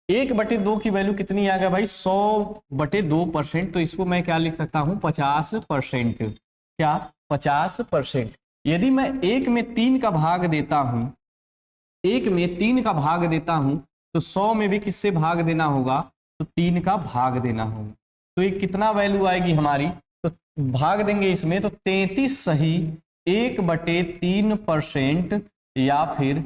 1/2 की वैल्यू कितनी आ गया भाई, 100/2%। तो इसको मैं क्या लिख सकता हूं, 50%। क्या 50%। यदि मैं 1 में 3 का भाग देता हूं, 1 में 3 का भाग देता हूं तो 100 में भी किससे भाग देना होगा, तो 3 का भाग देना होगा। तो ये कितना वैल्यू आएगी हमारी, तो भाग देंगे इसमें तो 33 सही 1/3% या फिर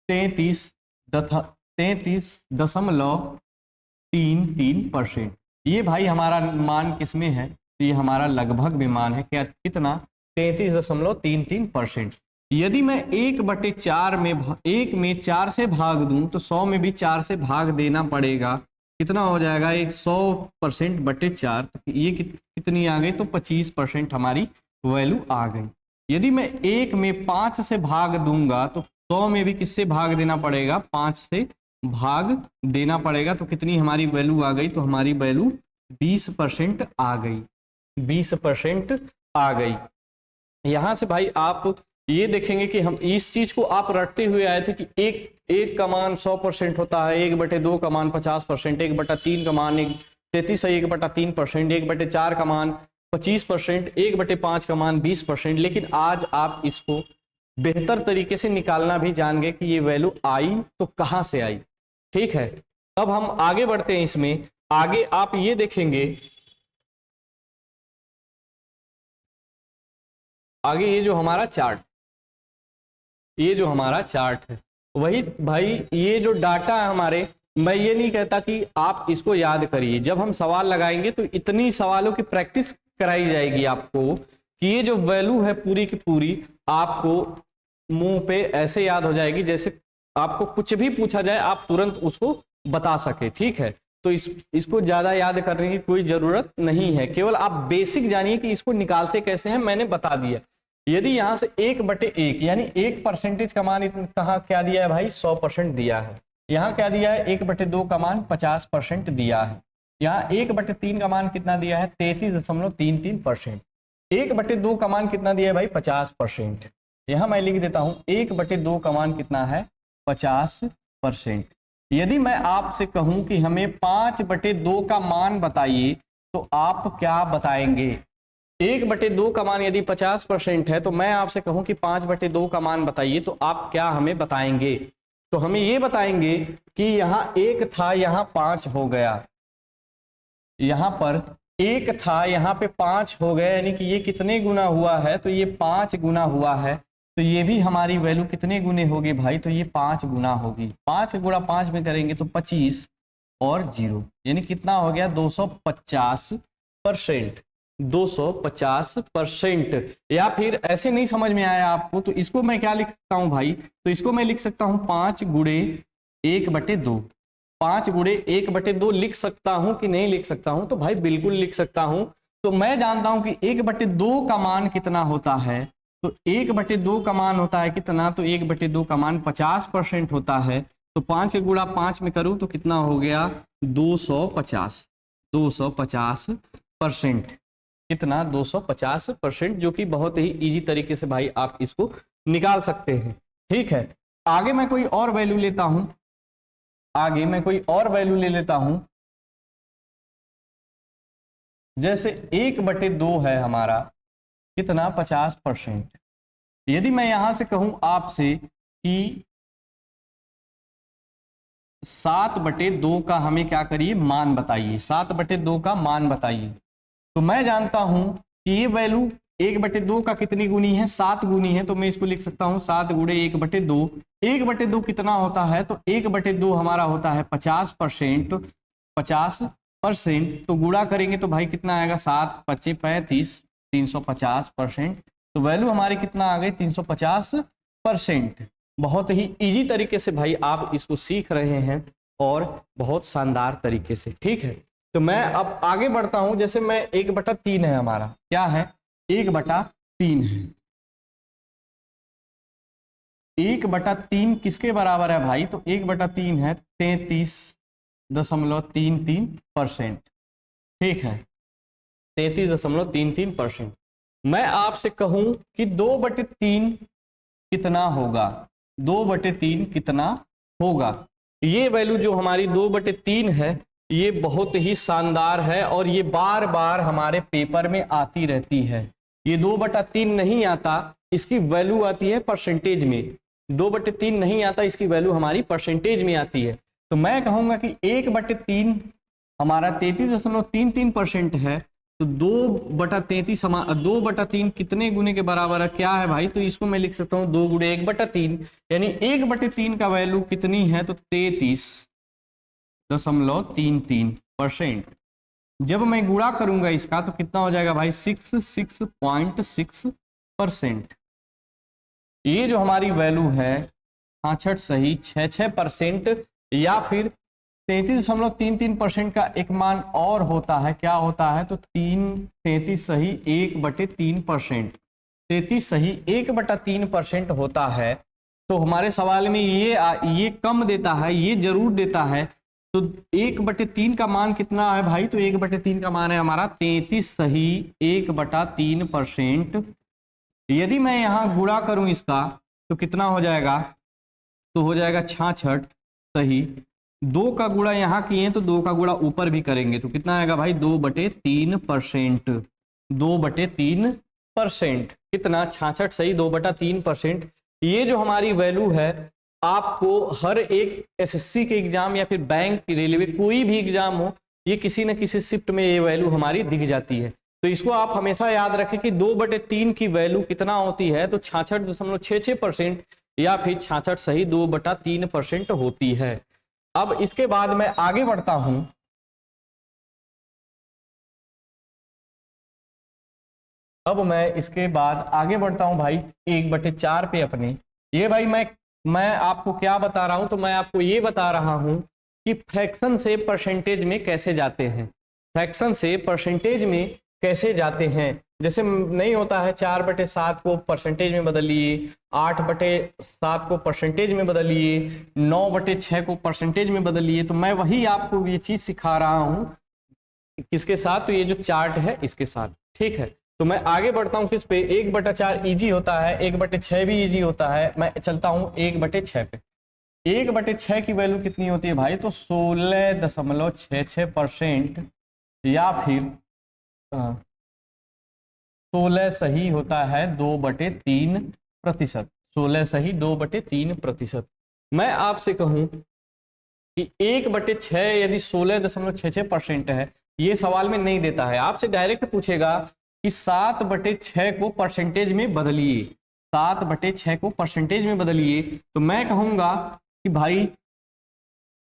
33.33%। ये भाई हमारा मान किसमें है, तो ये हमारा लगभग में मान है, क्या कितना 33.33%। यदि मैं 1/4 में 1 में 4 से भाग दूं तो 100 में भी 4 से भाग देना पड़ेगा। कितना हो जाएगा, 100%/4, ये कितनी आ गई, तो 25% हमारी वैल्यू आ गई। यदि मैं 1 में 5 से भाग दूंगा तो 100 में भी किससे भाग देना पड़ेगा, 5 से भाग देना पड़ेगा। तो कितनी हमारी वैल्यू आ गई, तो हमारी वैल्यू 20% आ गई, 20% आ गई। यहां से भाई आप ये देखेंगे कि हम इस चीज को आप रटते हुए आए थे कि एक का मान 100% होता है, 1/2 का मान 50%, 1/3 का मान 33 है, 1/3%, 1/4 का मान 25%, 1/5 का मान 20%। लेकिन आज आप इसको बेहतर तरीके से निकालना भी जान गए कि ये वैल्यू आई तो कहां से आई। ठीक है, अब हम आगे बढ़ते हैं। इसमें आगे आप ये देखेंगे, आगे ये जो हमारा चार्ट, ये जो हमारा चार्ट है, वही भाई ये जो डाटा है हमारे, मैं ये नहीं कहता कि आप इसको याद करिए। जब हम सवाल लगाएंगे तो इतनी सवालों की प्रैक्टिस कराई जाएगी आपको कि ये जो वैल्यू है पूरी की पूरी आपको मुंह पे ऐसे याद हो जाएगी जैसे आपको कुछ भी पूछा जाए आप तुरंत उसको बता सके। ठीक है, तो इसको ज्यादा याद करने की कोई जरूरत नहीं है, केवल आप बेसिक जानिए कि इसको निकालते कैसे हैं, मैंने बता दिया। यदि यहां से 1/1 यानी 1% का मान कहाँ क्या दिया है भाई, 100% दिया है। यहाँ क्या दिया है, 1/2 का मान 50% दिया है। यहाँ 1/3 का मान कितना दिया है, 33.33%। 1/2 का मान कितना दिया है भाई, 50%। यहाँ मैं लिख देता हूँ 1/2 का मान कितना है, 50%। यदि मैं आपसे कहूं कि हमें 5/2 का मान बताइए तो आप क्या बताएंगे। 1/2 का मान यदि 50% है तो मैं आपसे कहूं कि 5/2 का मान बताइए तो आप क्या हमें बताएंगे। तो हमें ये बताएंगे कि यहाँ 1 था, यहाँ 5 हो गया, यहाँ पर 1 था, यहाँ पे 5 हो गया, यानी कि ये कितने गुना हुआ है, तो ये 5 गुना हुआ है। तो ये भी हमारी वैल्यू कितने गुने होगी भाई, तो ये 5 गुना होगी। 5 गुणा 5 में करेंगे तो 25 और 0 यानी कितना हो गया, 250%। 250%। या फिर ऐसे नहीं समझ में आया आपको तो इसको मैं क्या लिख सकता हूं भाई, तो इसको मैं लिख सकता हूं 5 गुणे 1/2। 5 गुणे 1/2 लिख सकता हूं कि नहीं लिख सकता हूं, तो भाई बिल्कुल लिख सकता हूं। तो मैं जानता हूं कि 1/2 का मान कितना होता है, तो 1/2 का मान होता है कितना, तो 1/2 का मान 50% होता है। तो 5 गुणा 5 में करूं तो कितना हो गया, 250। 250%। कितना, 250%, जो कि बहुत ही इजी तरीके से भाई आप इसको निकाल सकते हैं। ठीक है, आगे मैं कोई और वैल्यू लेता हूं, आगे मैं कोई और वैल्यू ले लेता हूं, जैसे 1/2 है हमारा कितना, 50%। यदि मैं यहां से कहूं आपसे कि 7/2 का हमें क्या करिए, मान बताइए, 7/2 का मान बताइए, तो मैं जानता हूं कि ये वैल्यू 1/2 का कितनी गुनी है, 7 गुनी है। तो मैं इसको लिख सकता हूं 7 गुणे 1/2। 1/2 कितना होता है, तो 1/2 हमारा होता है 50%। 50%, तो गुणा करेंगे तो भाई कितना आएगा, 7 × 5 = 35, 350%। तो वैल्यू हमारी कितना आ गई 350%। बहुत ही इजी तरीके से भाई आप इसको सीख रहे हैं और बहुत शानदार तरीके से, ठीक है। तो मैं अब आगे बढ़ता हूं, जैसे मैं 1/3 है हमारा, क्या है 1/3 है। 1/3 किसके बराबर है भाई, तो 1/3 है 33.33%, ठीक है 33.33%। मैं आपसे कहूं कि 2/3 कितना होगा, 2/3 कितना होगा। ये वैल्यू जो हमारी 2/3 है ये बहुत ही शानदार है और ये बार बार हमारे पेपर में आती रहती है। ये 2/3 नहीं आता, इसकी वैल्यू आती है परसेंटेज में। 2/3 नहीं आता, इसकी वैल्यू हमारी परसेंटेज में आती है। तो मैं कहूंगा कि 1/3 हमारा 33.33% है, तो 2/33 2/3 कितने गुने के बराबर है, क्या है भाई, तो इसको मैं लिख सकता हूँ 2 गुणे 1/3, यानी 1/3 का वैल्यू कितनी है, तो 33.33%। जब मैं गुणा करूंगा इसका तो कितना हो जाएगा भाई 66.6%। ये जो हमारी वैल्यू है 66 सही 66%, या फिर 33.33% का एक मान और होता है, क्या होता है, तो 33 सही 1/3%, 33 सही 1/3% होता है। तो हमारे सवाल में ये कम देता है, ये जरूर देता है। तो 1/3 का मान कितना है भाई, तो 1/3 का मान है हमारा 33 सही 1/3%। यदि मैं यहाँ गुणा करूं इसका तो कितना हो जाएगा, तो हो जाएगा 66 सही 2 का गुणा यहाँ किए तो 2 का गुणा ऊपर भी करेंगे तो कितना आएगा भाई 2/3%, 2/3%, कितना 66 सही 2/3%। ये जो हमारी वैल्यू है आपको हर एक एसएससी के एग्जाम या फिर बैंक, रेलवे, कोई भी एग्जाम हो, ये किसी न किसी शिफ्ट में ये वैल्यू हमारी दिख जाती है। तो इसको आप हमेशा याद रखें कि 2/3 की वैल्यू कितना होती है, तो 66.66% या फिर 66 सही 2/3% होती है। अब इसके बाद मैं आगे बढ़ता हूं, अब मैं इसके बाद आगे बढ़ता हूं भाई 1/4 पे अपने। ये भाई मैं आपको क्या बता रहा हूं, तो मैं आपको ये बता रहा हूं कि फ्रैक्शन से परसेंटेज में कैसे जाते हैं, फ्रैक्शन से परसेंटेज में कैसे जाते हैं। जैसे नहीं होता है 4/7 को परसेंटेज में बदलिए, 8/7 को परसेंटेज में बदलिए, 9/6 को परसेंटेज में बदलिए। तो मैं वही आपको ये चीज सिखा रहा हूं किसके साथ, तो ये जो चार्ट है इसके साथ, ठीक है। तो मैं आगे बढ़ता हूं किस पे, 1/4 इजी होता है, 1/6 भी इजी होता है। मैं चलता हूं 1/6 पे। 1/6 की वैल्यू कितनी होती है भाई, तो 16.66%, या फिर 16 सही होता है 2/3%, 16 सही 2/3%। मैं आपसे कहूं कि 1/6 यदि 16.66% है, ये सवाल में नहीं देता है, आपसे डायरेक्ट पूछेगा कि 7/6 को परसेंटेज में बदलिए, 7/6 को परसेंटेज में बदलिए। तो मैं कहूंगा कि भाई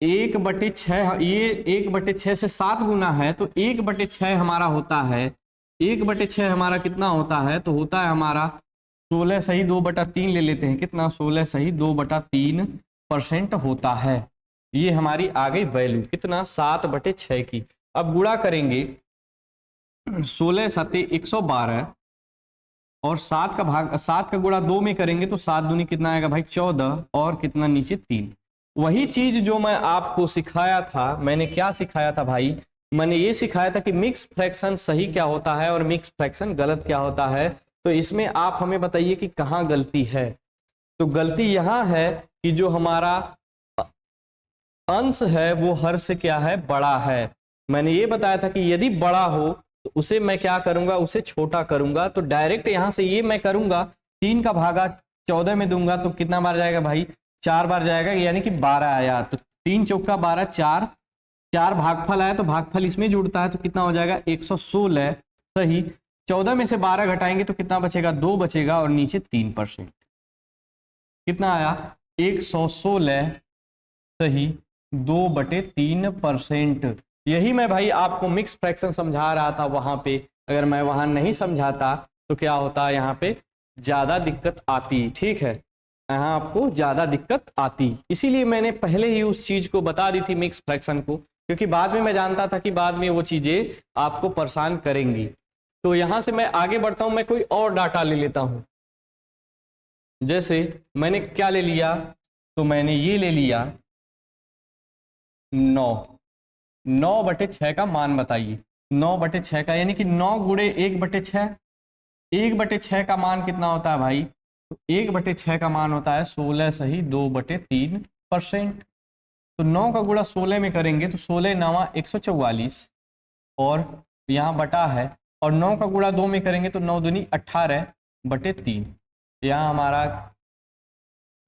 1/6, ये 1/6 से 7 गुना है, तो 1/6 हमारा होता है, 1/6 हमारा कितना होता है, तो होता है हमारा 16 सही 2/3 ले लेते हैं, कितना 16 सही 2/3% होता है। ये हमारी आ गई वैल्यू, कितना 7/6 की। अब गुणा करेंगे 16 सत्ते 112 और 7 का भाग 7 का गुणा 2 में करेंगे तो 7 दूनी कितना आएगा भाई 14 और कितना नीचे 3। वही चीज जो मैं आपको सिखाया था, मैंने क्या सिखाया था भाई, मैंने ये सिखाया था कि मिक्स फ्रैक्शन सही क्या होता है और मिक्स फ्रैक्शन गलत क्या होता है। तो इसमें आप हमें बताइए कि कहाँ गलती है। तो गलती यहाँ है कि जो हमारा अंश है वो हर से क्या है, बड़ा है। मैंने ये बताया था कि यदि बड़ा हो तो उसे मैं क्या करूंगा, उसे छोटा करूंगा। तो डायरेक्ट यहां से ये मैं करूंगा 3 का भागा 14 में दूंगा तो कितना बार जाएगा भाई, 4 बार जाएगा, यानी कि 12 आया। तो 3 चौका 12, 4 भागफल आया तो भागफल इसमें जुड़ता है तो कितना हो जाएगा 116 सही। 14 में से 12 घटाएंगे तो कितना बचेगा, 2 बचेगा और नीचे 3%, कितना आया 116 सही 2/3%। यही मैं भाई आपको मिक्स फ्रैक्शन समझा रहा था वहां पे। अगर मैं वहां नहीं समझाता तो क्या होता, यहाँ पे ज्यादा दिक्कत आती, ठीक है, यहाँ आपको ज्यादा दिक्कत आती। इसीलिए मैंने पहले ही उस चीज को बता दी थी मिक्स फ्रैक्शन को, क्योंकि बाद में मैं जानता था कि बाद में वो चीजें आपको परेशान करेंगी। तो यहां से मैं आगे बढ़ता हूं, मैं कोई और डाटा ले लेता हूं। जैसे मैंने क्या ले लिया, तो मैंने ये ले लिया 9। 9/6 का मान बताइए। 9/6 का यानी कि 9 गुणे 1/6। 1/6 का मान कितना होता है भाई? तो 1/6 का मान होता है 16 सही 2/3%। तो 9 का गुणा 16 में करेंगे तो 16 9 144 और यहाँ बटा है, और 9 का गुणा 2 में करेंगे तो 9 दूनी 18/3। यहाँ हमारा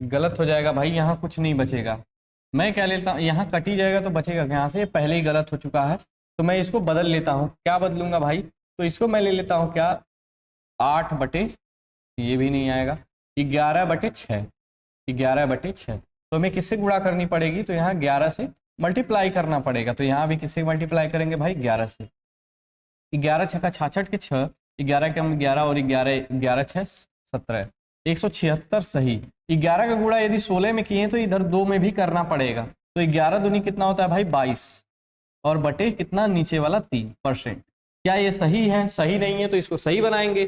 गलत हो जाएगा भाई, यहाँ कुछ नहीं बचेगा। मैं क्या लेता हूँ, यहाँ कट ही जाएगा तो बचेगा यहाँ से, पहले ही गलत हो चुका है। तो मैं इसको बदल लेता हूँ। क्या बदलूंगा भाई? तो इसको मैं ले लेता हूँ क्या, 8 बटे, ये भी नहीं आएगा, 11/6। 11/6 तो हमें किससे गुणा करनी पड़ेगी? तो यहाँ 11 से मल्टीप्लाई करना पड़ेगा। तो यहाँ भी किससे मल्टीप्लाई करेंगे भाई? 11 से। 11 छक्का 66 के 6, 11 के हम 11 और 11 11 6 17, 176 सही। 11 का गुणा यदि 16 में किए तो इधर 2 में भी करना पड़ेगा। तो 11 दूनी कितना होता है भाई? 22 और बटे कितना नीचे वाला 3%। क्या ये सही है? सही नहीं है तो इसको सही बनाएंगे।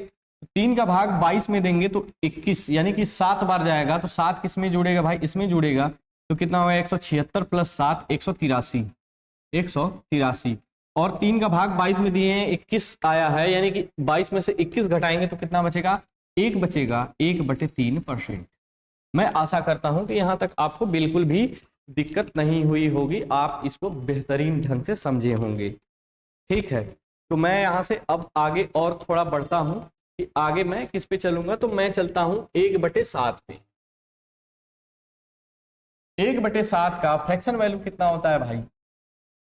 3 का भाग 22 में देंगे तो 21 यानी कि 7 बार जाएगा। तो 7 किस में जुड़ेगा भाई? इसमें जुड़ेगा। तो कितना होगा? 176 प्लस 7 183। 183 और 3 का भाग 22 में दिए हैं, 21 आया है, यानी कि 22 में से 21 घटाएंगे तो कितना बचेगा? 1 बचेगा, 1/3%। मैं आशा करता हूं कि यहां तक आपको बिल्कुल भी दिक्कत नहीं हुई होगी, आप इसको बेहतरीन ढंग से समझे होंगे। ठीक है, तो मैं यहां से अब आगे और थोड़ा बढ़ता हूं कि आगे मैं किस पे चलूंगा। तो मैं चलता हूं 1/7 पे। 1/7 का फ्रैक्शन वैल्यू कितना होता है भाई?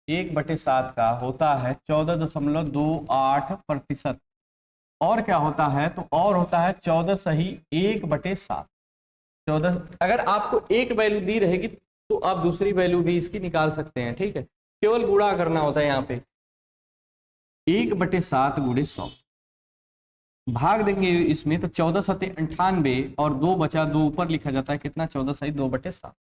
1/7 का होता है 14.28%। और क्या होता है? तो और होता है 14 सही 1/7। 14। अगर आपको एक वैल्यू दी रहेगी तो आप दूसरी वैल्यू भी इसकी निकाल सकते हैं। ठीक है, केवल गुणा करना होता है। यहाँ पे 1/7 गुणे 100 भाग देंगे इसमें तो 14 सत्ते 98 और 2 बचा, 2 ऊपर लिखा जाता है कितना? 14 सही 2/7।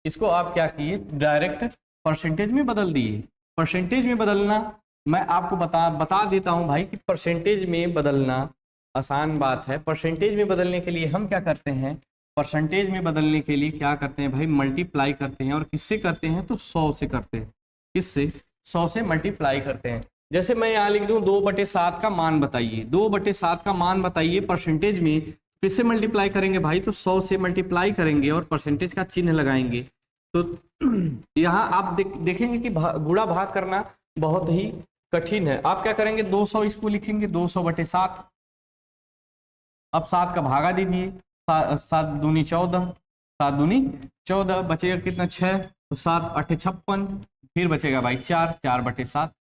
इसको आप क्या किए? डायरेक्ट परसेंटेज में बदल दिए। परसेंटेज में बदलना मैं आपको बता देता हूं भाई कि परसेंटेज में बदलना आसान बात है। परसेंटेज में बदलने के लिए हम क्या करते हैं? परसेंटेज में बदलने के लिए क्या करते हैं भाई? मल्टीप्लाई करते हैं। और किससे करते हैं? तो 100 से करते हैं। किससे? 100 से मल्टीप्लाई करते हैं। जैसे मैं यहाँ लिख दूं 2/7 का मान बताइए। 2/7 का मान बताइए परसेंटेज में, किससे मल्टीप्लाई करेंगे भाई? तो 100 से मल्टीप्लाई करेंगे और परसेंटेज का चिन्ह लगाएंगे। तो यहाँ आप देखेंगे कि गुणा भाग करना बहुत ही कठिन है। आप क्या करेंगे? 200 इसको लिखेंगे 200/7। अब 7 का भागा दीजिए, 7 दूनी 14, 7 दूनी 14, बचेगा कितना? 6। तो 7 8 56, फिर बचेगा भाई 4, 4/7।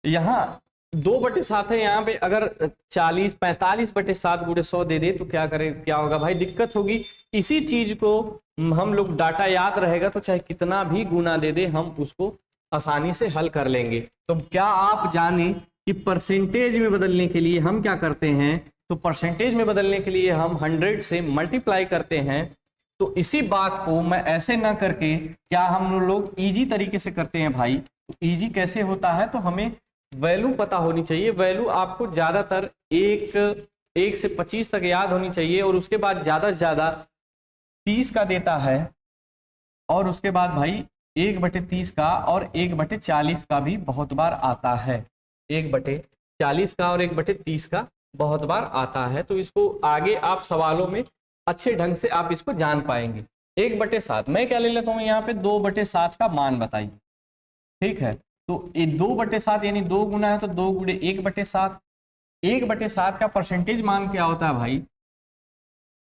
यहाँ 2/7 है। यहाँ पे अगर 40 45/7 गुणे 100 दे दे तो क्या करे? क्या होगा भाई? दिक्कत होगी। इसी चीज को हम लोग डाटा याद रहेगा तो चाहे कितना भी गुना दे दे हम उसको आसानी से हल कर लेंगे। तो क्या आप जाने कि परसेंटेज में बदलने के लिए हम क्या करते हैं? तो परसेंटेज में बदलने के लिए हम 100 से मल्टीप्लाई करते हैं। तो इसी बात को मैं ऐसे ना करके क्या हम लोग इजी तरीके से करते हैं भाई? तो इजी कैसे होता है? तो हमें वैल्यू पता होनी चाहिए। वैल्यू आपको ज्यादातर 1 से 25 तक याद होनी चाहिए और उसके बाद ज्यादा से ज्यादा 30 का देता है और उसके बाद भाई 1/30 का और 1/40 का भी बहुत बार आता है। 1/40 का और 1/30 का बहुत बार आता है। तो इसको आगे आप सवालों में अच्छे ढंग से आप इसको जान पाएंगे। 1/7 मैं क्या ले लेता हूँ यहाँ पे? 2/7 का मान बताइए। ठीक है, तो 2/7 यानी 2 गुना है तो 2 गुणे 1/7। 1/7 का परसेंटेज मान क्या होता है भाई?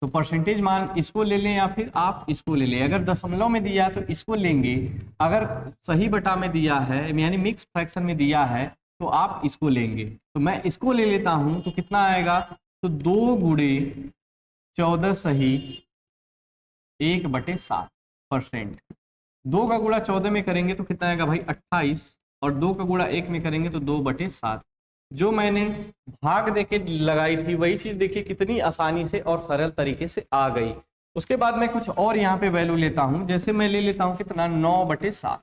तो परसेंटेज मान इसको ले लें या फिर आप इसको ले लें। अगर दशमलव में दिया है तो इसको लेंगे, अगर सही बटा में दिया है यानी मिक्स फ्रैक्शन में दिया है तो आप इसको लेंगे। तो मैं इसको ले लेता हूं तो कितना आएगा? तो 2 गुणे 14 सही 1/7%। 2 का गुणा 14 में करेंगे तो कितना आएगा भाई? 28 और 2 का गुणा 1 में करेंगे तो 2/7। जो मैंने भाग देके लगाई थी वही चीज देखिए कितनी आसानी से और सरल तरीके से आ गई। उसके बाद मैं कुछ और यहाँ पे वैल्यू लेता हूँ, जैसे मैं ले लेता हूँ कितना 9/7,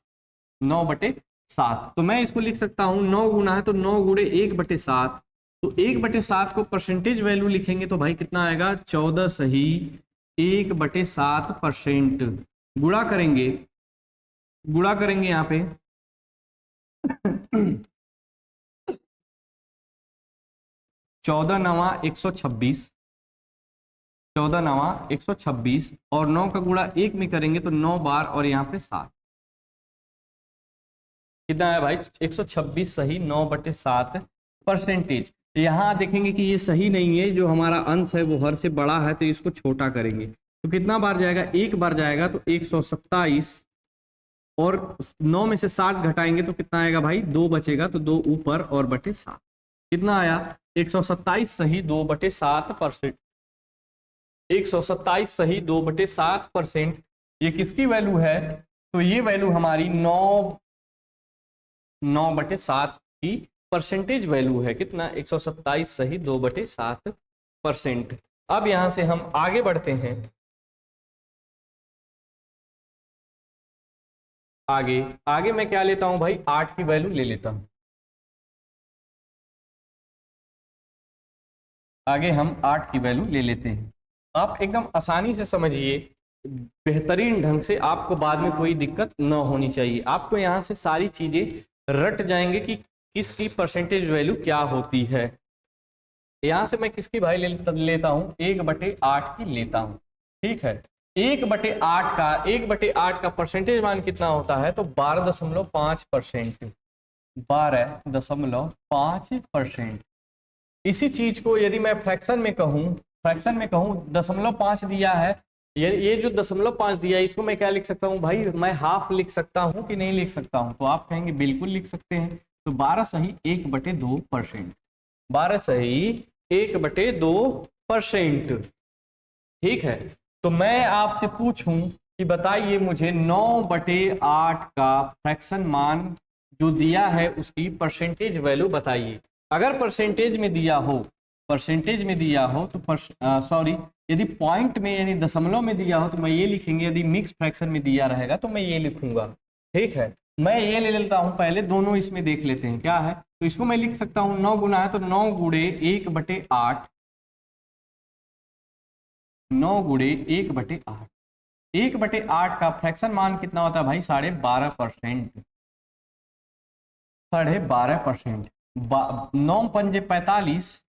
9/7। तो मैं इसको लिख सकता हूँ 9 गुना है तो 9 गुणे 1/7, तो 1/7 को परसेंटेज वैल्यू लिखेंगे तो भाई कितना आएगा 14 सही 1/7%। गुणा करेंगे, गुणा करेंगे यहाँ पे 14 नवा 126, 14 नवा 126 और 9 का गुणा 1 में करेंगे तो 9 बार और यहाँ पे 7, कितना है भाई 126 सही 9/7%। यहाँ देखेंगे कि ये सही नहीं है, जो हमारा अंश है वो हर से बड़ा है तो इसको छोटा करेंगे तो कितना बार जाएगा, एक बार जाएगा तो 127 और 9 में से 60 घटाएंगे तो कितना आएगा भाई 2 बचेगा, तो 2 ऊपर और बटे 7 कितना आया 127 सही 2/7%। 127 सही 2/7%। ये किसकी वैल्यू है, तो ये वैल्यू हमारी 9/7 की परसेंटेज वैल्यू है। कितना 127 सही 2/7%। अब यहां से हम आगे बढ़ते हैं, आगे आगे मैं क्या लेता हूं भाई 8 की वैल्यू ले लेता हूं। आगे हम 8 की वैल्यू ले लेते हैं। आप एकदम आसानी से समझिए, बेहतरीन ढंग से, आपको बाद में कोई दिक्कत न होनी चाहिए। आपको यहाँ से सारी चीजें रट जाएंगे कि किसकी परसेंटेज वैल्यू क्या होती है। यहाँ से मैं किसकी भाई लेता हूँ 1/8 की लेता हूँ, ठीक है। 1/8 का परसेंटेज मान कितना होता है, तो 12.5%, 12.5%। इसी चीज को यदि मैं फ्रैक्शन में कहूँ 0.5 दिया है, ये जो 0.5 दिया है इसको मैं क्या लिख सकता हूँ भाई, मैं हाफ लिख सकता हूँ कि नहीं लिख सकता हूँ, तो आप कहेंगे बिल्कुल लिख सकते हैं। तो 12 सही 1/2%, 12 सही 1/2%, ठीक है। तो मैं आपसे पूछूं कि बताइए मुझे 9/8 का फ्रैक्शन मान जो दिया है उसकी परसेंटेज वैल्यू बताइए। अगर परसेंटेज में दिया हो, परसेंटेज में दिया हो तो सॉरी, यदि पॉइंट में यानी दशमलव में दिया हो तो मैं ये लिखेंगे, यदि मिक्स फ्रैक्शन में दिया रहेगा तो मैं ये लिखूंगा, ठीक है। मैं ये ले लेता हूं, पहले दोनों इसमें देख लेते हैं क्या है। तो इसको मैं लिख सकता हूं 9 गुना है तो 9 गुणे 1/8, 9 गुणे 1/8, 1/8 का फ्रैक्शन मान कितना होता है भाई 12.5%, 12.5%। 9 पंजे 45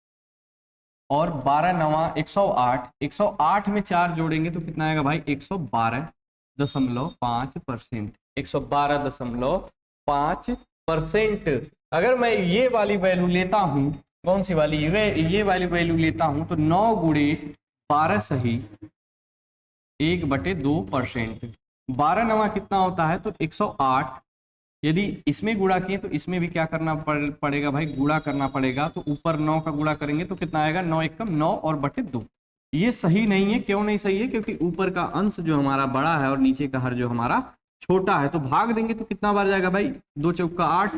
और 12 नवा 108, 108 में 4 जोड़ेंगे तो कितना आएगा भाई 112.5%, 112.5%। अगर मैं ये वाली वैल्यू लेता हूँ, कौन सी वाली, ये वाली वैल्यू लेता हूँ तो 9 गुणे 12 सही 1/2%, 12 नवा कितना होता है तो 108। यदि इसमें गुणा किए तो इसमें भी क्या करना पड़ेगा भाई, गुणा करना पड़ेगा। तो ऊपर 9 का गुणा करेंगे तो कितना आएगा 9 एकम 9 और बटे 2। ये सही नहीं है, क्यों नहीं सही है, क्योंकि ऊपर का अंश जो हमारा बड़ा है और नीचे का हर जो हमारा छोटा है। तो भाग देंगे तो कितना बार जाएगा भाई 2 चौका 8,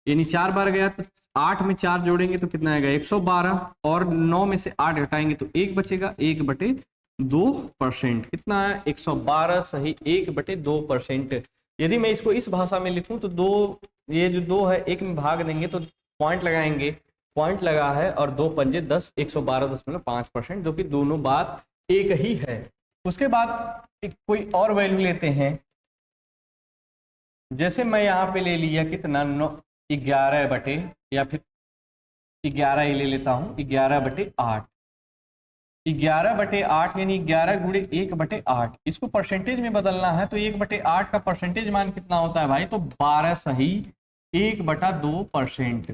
यानी 4 बार गया। तो 8 में 4 जोड़ेंगे तो कितना आएगा 112 और 9 में से 8 घटाएंगे तो 1 बचेगा, 1/2%। कितना है 112 सही 1/2%। यदि मैं इसको इस भाषा में लिखूं तो ये जो 2 है 1 में भाग देंगे तो पॉइंट लगाएंगे, पॉइंट लगा है और 2 पंजे 10, 112.5%, जो कि दोनों बात एक ही है। उसके बाद एक कोई और वैल्यू लेते हैं, जैसे मैं यहाँ पे ले लिया कितना 11 बटे, या फिर 11 ही ले लेता हूँ 11/8, 11/8 यानी 11 गुणे 1/8। इसको परसेंटेज में बदलना है तो 1/8 का परसेंटेज मान कितना होता है भाई, तो 12 सही 1/2%।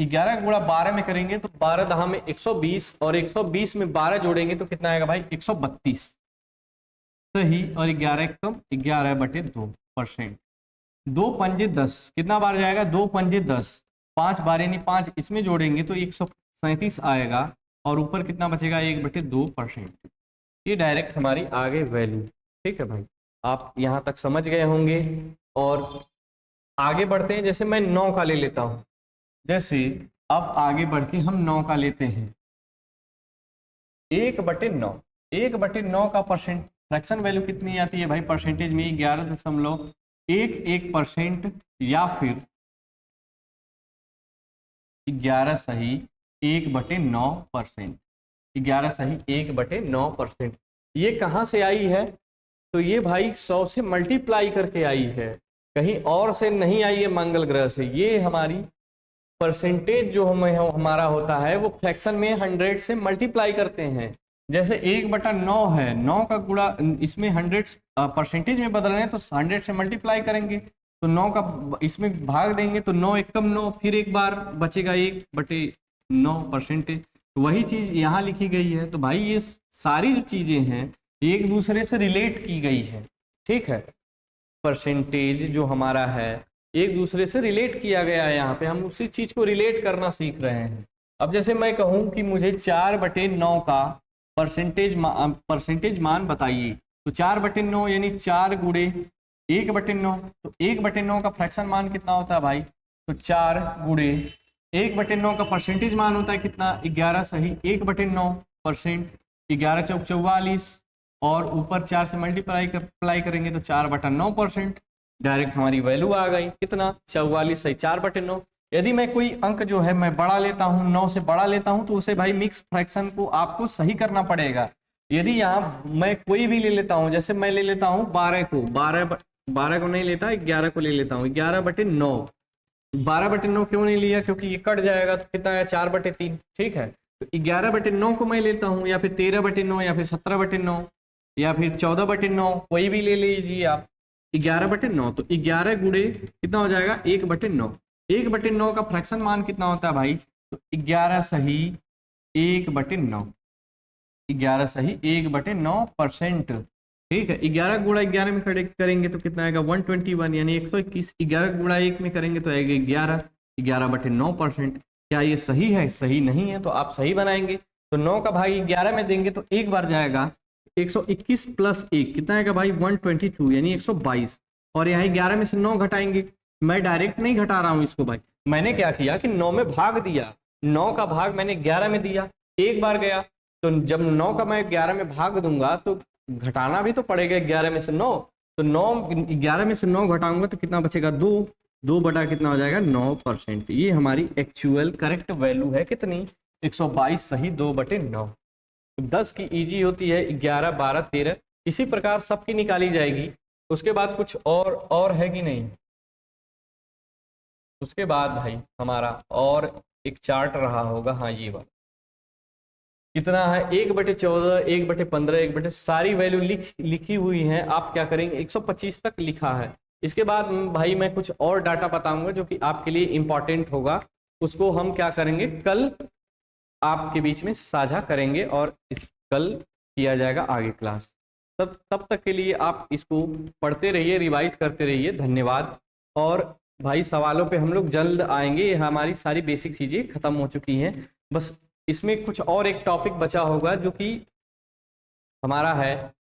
11 गुणा 12 में करेंगे तो 12 दहा में 120 और 120 में 12 जोड़ेंगे तो कितना आएगा भाई 132 सही, और 11 कम 11/2%। 2 पंजे 10 कितना बार जाएगा 2 पंजे 10, 5 बार यानी 5 इसमें जोड़ेंगे तो 137 आएगा और ऊपर कितना बचेगा 1/2%। ये डायरेक्ट हमारी आगे वैल्यू, ठीक है भाई। आप यहाँ तक समझ गए होंगे और आगे बढ़ते हैं। जैसे मैं 9 का ले लेता हूँ, जैसे अब आगे बढ़ के हम 9 का लेते हैं, 1/9। 1/9 का फ्रैक्शन वैल्यू कितनी आती है भाई परसेंटेज में? 11.11% या फिर 11 सही 1/9%। 11 सही 1/9%। ये कहाँ से आई है? तो ये भाई 100 से मल्टीप्लाई करके आई है, कहीं और से नहीं आई है मंगल ग्रह से। ये हमारी परसेंटेज जो हमारा होता है वो फ्रैक्शन में 100 से मल्टीप्लाई करते हैं। जैसे 1/9 है, 9 का गुणा इसमें 100 परसेंटेज में बदल रहे हैं तो 100 से मल्टीप्लाई करेंगे, तो 9 का इसमें भाग देंगे तो 9 एकम 9, फिर एक बार बचेगा 1/9 परसेंटेज। तो वही चीज यहाँ लिखी गई है। तो भाई ये सारी जो चीजें हैं एक दूसरे से रिलेट की गई है, ठीक है। परसेंटेज जो हमारा है एक दूसरे से रिलेट किया गया है, यहाँ पे हम उसी चीज को रिलेट करना सीख रहे हैं। अब जैसे मैं कहूँ कि मुझे 4/9 का परसेंटेज मान बताइए, तो 4/9 यानी 4 गुणे 1/9, तो 1/9 का फ्रैक्शन मान कितना होता है भाई? तो 4 गुणे 1/9 का परसेंटेज मान होता है कितना? 11 सही 1/9%। 11 चौक 44 और ऊपर 4 से मल्टीप्लाई करेंगे तो 4/9%। डायरेक्ट हमारी वैल्यू आ गई कितना? 44 सही 4/9। यदि मैं कोई अंक जो है मैं बड़ा लेता हूँ, 9 से बड़ा लेता हूँ, तो उसे भाई मिक्स फ्रैक्शन को आपको सही करना पड़ेगा। यदि यहाँ मैं कोई भी ले लेता हूँ, जैसे मैं ले लेता हूँ 12 को, 12 को नहीं लेता, 11 को ले लेता हूँ, 11/9। 12/9 क्यों नहीं लिया? क्योंकि ये कट जाएगा तो कितना है? 4/3, ठीक है। तो 11/9 को मैं लेता हूँ, या फिर 13/9, या फिर 17/9, या फिर 14/9, कोई भी ले लीजिए आप। 11/9, तो 11 गुणे कितना हो जाएगा? 1/9। 1/9 का फ्रैक्शन मान कितना होता है भाई? तो 11 सही 1/9। 11 सही 1/9%, ठीक है। 11 गुणा 11 में करेंगे तो कितना आएगा? 121 यानी 121। 11 गुणा 1 में करेंगे तो आएगा 11। 11/9%। क्या ये सही है? सही नहीं है, तो आप सही बनाएंगे। तो 9 का भाग 11 में देंगे तो एक बार जाएगा, 121 प्लस 1 कितना आएगा भाई? 122 यानी 122। और यहाँ 11 में से 9 घटाएंगे। मैं डायरेक्ट नहीं घटा रहा हूँ इसको भाई, मैंने क्या किया कि 9 में भाग दिया। 9 का भाग मैंने 11 में दिया, एक बार गया। तो जब 9 का मैं 11 में भाग दूंगा तो घटाना भी तो पड़ेगा 11 में से 9। तो 11 में से 9 घटाऊंगा तो कितना बचेगा? 2 बटा कितना हो जाएगा? 9%। ये हमारी एक्चुअल करेक्ट वैल्यू है कितनी? 122 सही 2/9। 10 की इजी होती है, 11, 12, 13 इसी प्रकार सबकी निकाली जाएगी। उसके बाद कुछ और है कि नहीं? उसके बाद भाई हमारा और एक चार्ट रहा होगा, हाँ ये वाला कितना है? 1/14, 1/15, 1/, सारी वैल्यू लिखी हुई है। आप क्या करेंगे? 125 तक लिखा है। इसके बाद भाई मैं कुछ और डाटा बताऊंगा जो कि आपके लिए इंपॉर्टेंट होगा, उसको हम क्या करेंगे कल आपके बीच में साझा करेंगे, और इस कल किया जाएगा आगे क्लास। तब तक के लिए आप इसको पढ़ते रहिए, रिवाइज करते रहिए। धन्यवाद। और भाई सवालों पे हम लोग जल्द आएंगे, हमारी सारी बेसिक चीज़ें खत्म हो चुकी हैं। बस इसमें कुछ और एक टॉपिक बचा होगा जो कि हमारा है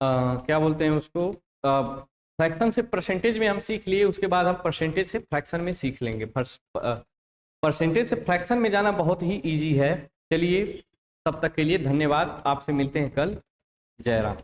क्या बोलते हैं उसको, फ्रैक्शन से परसेंटेज में हम सीख लिए। उसके बाद हम परसेंटेज से फ्रैक्शन में सीख लेंगे। परसेंटेज से फ्रैक्शन में जाना बहुत ही इजी है। चलिए तब तक के लिए धन्यवाद। आपसे मिलते हैं कल। जय राम।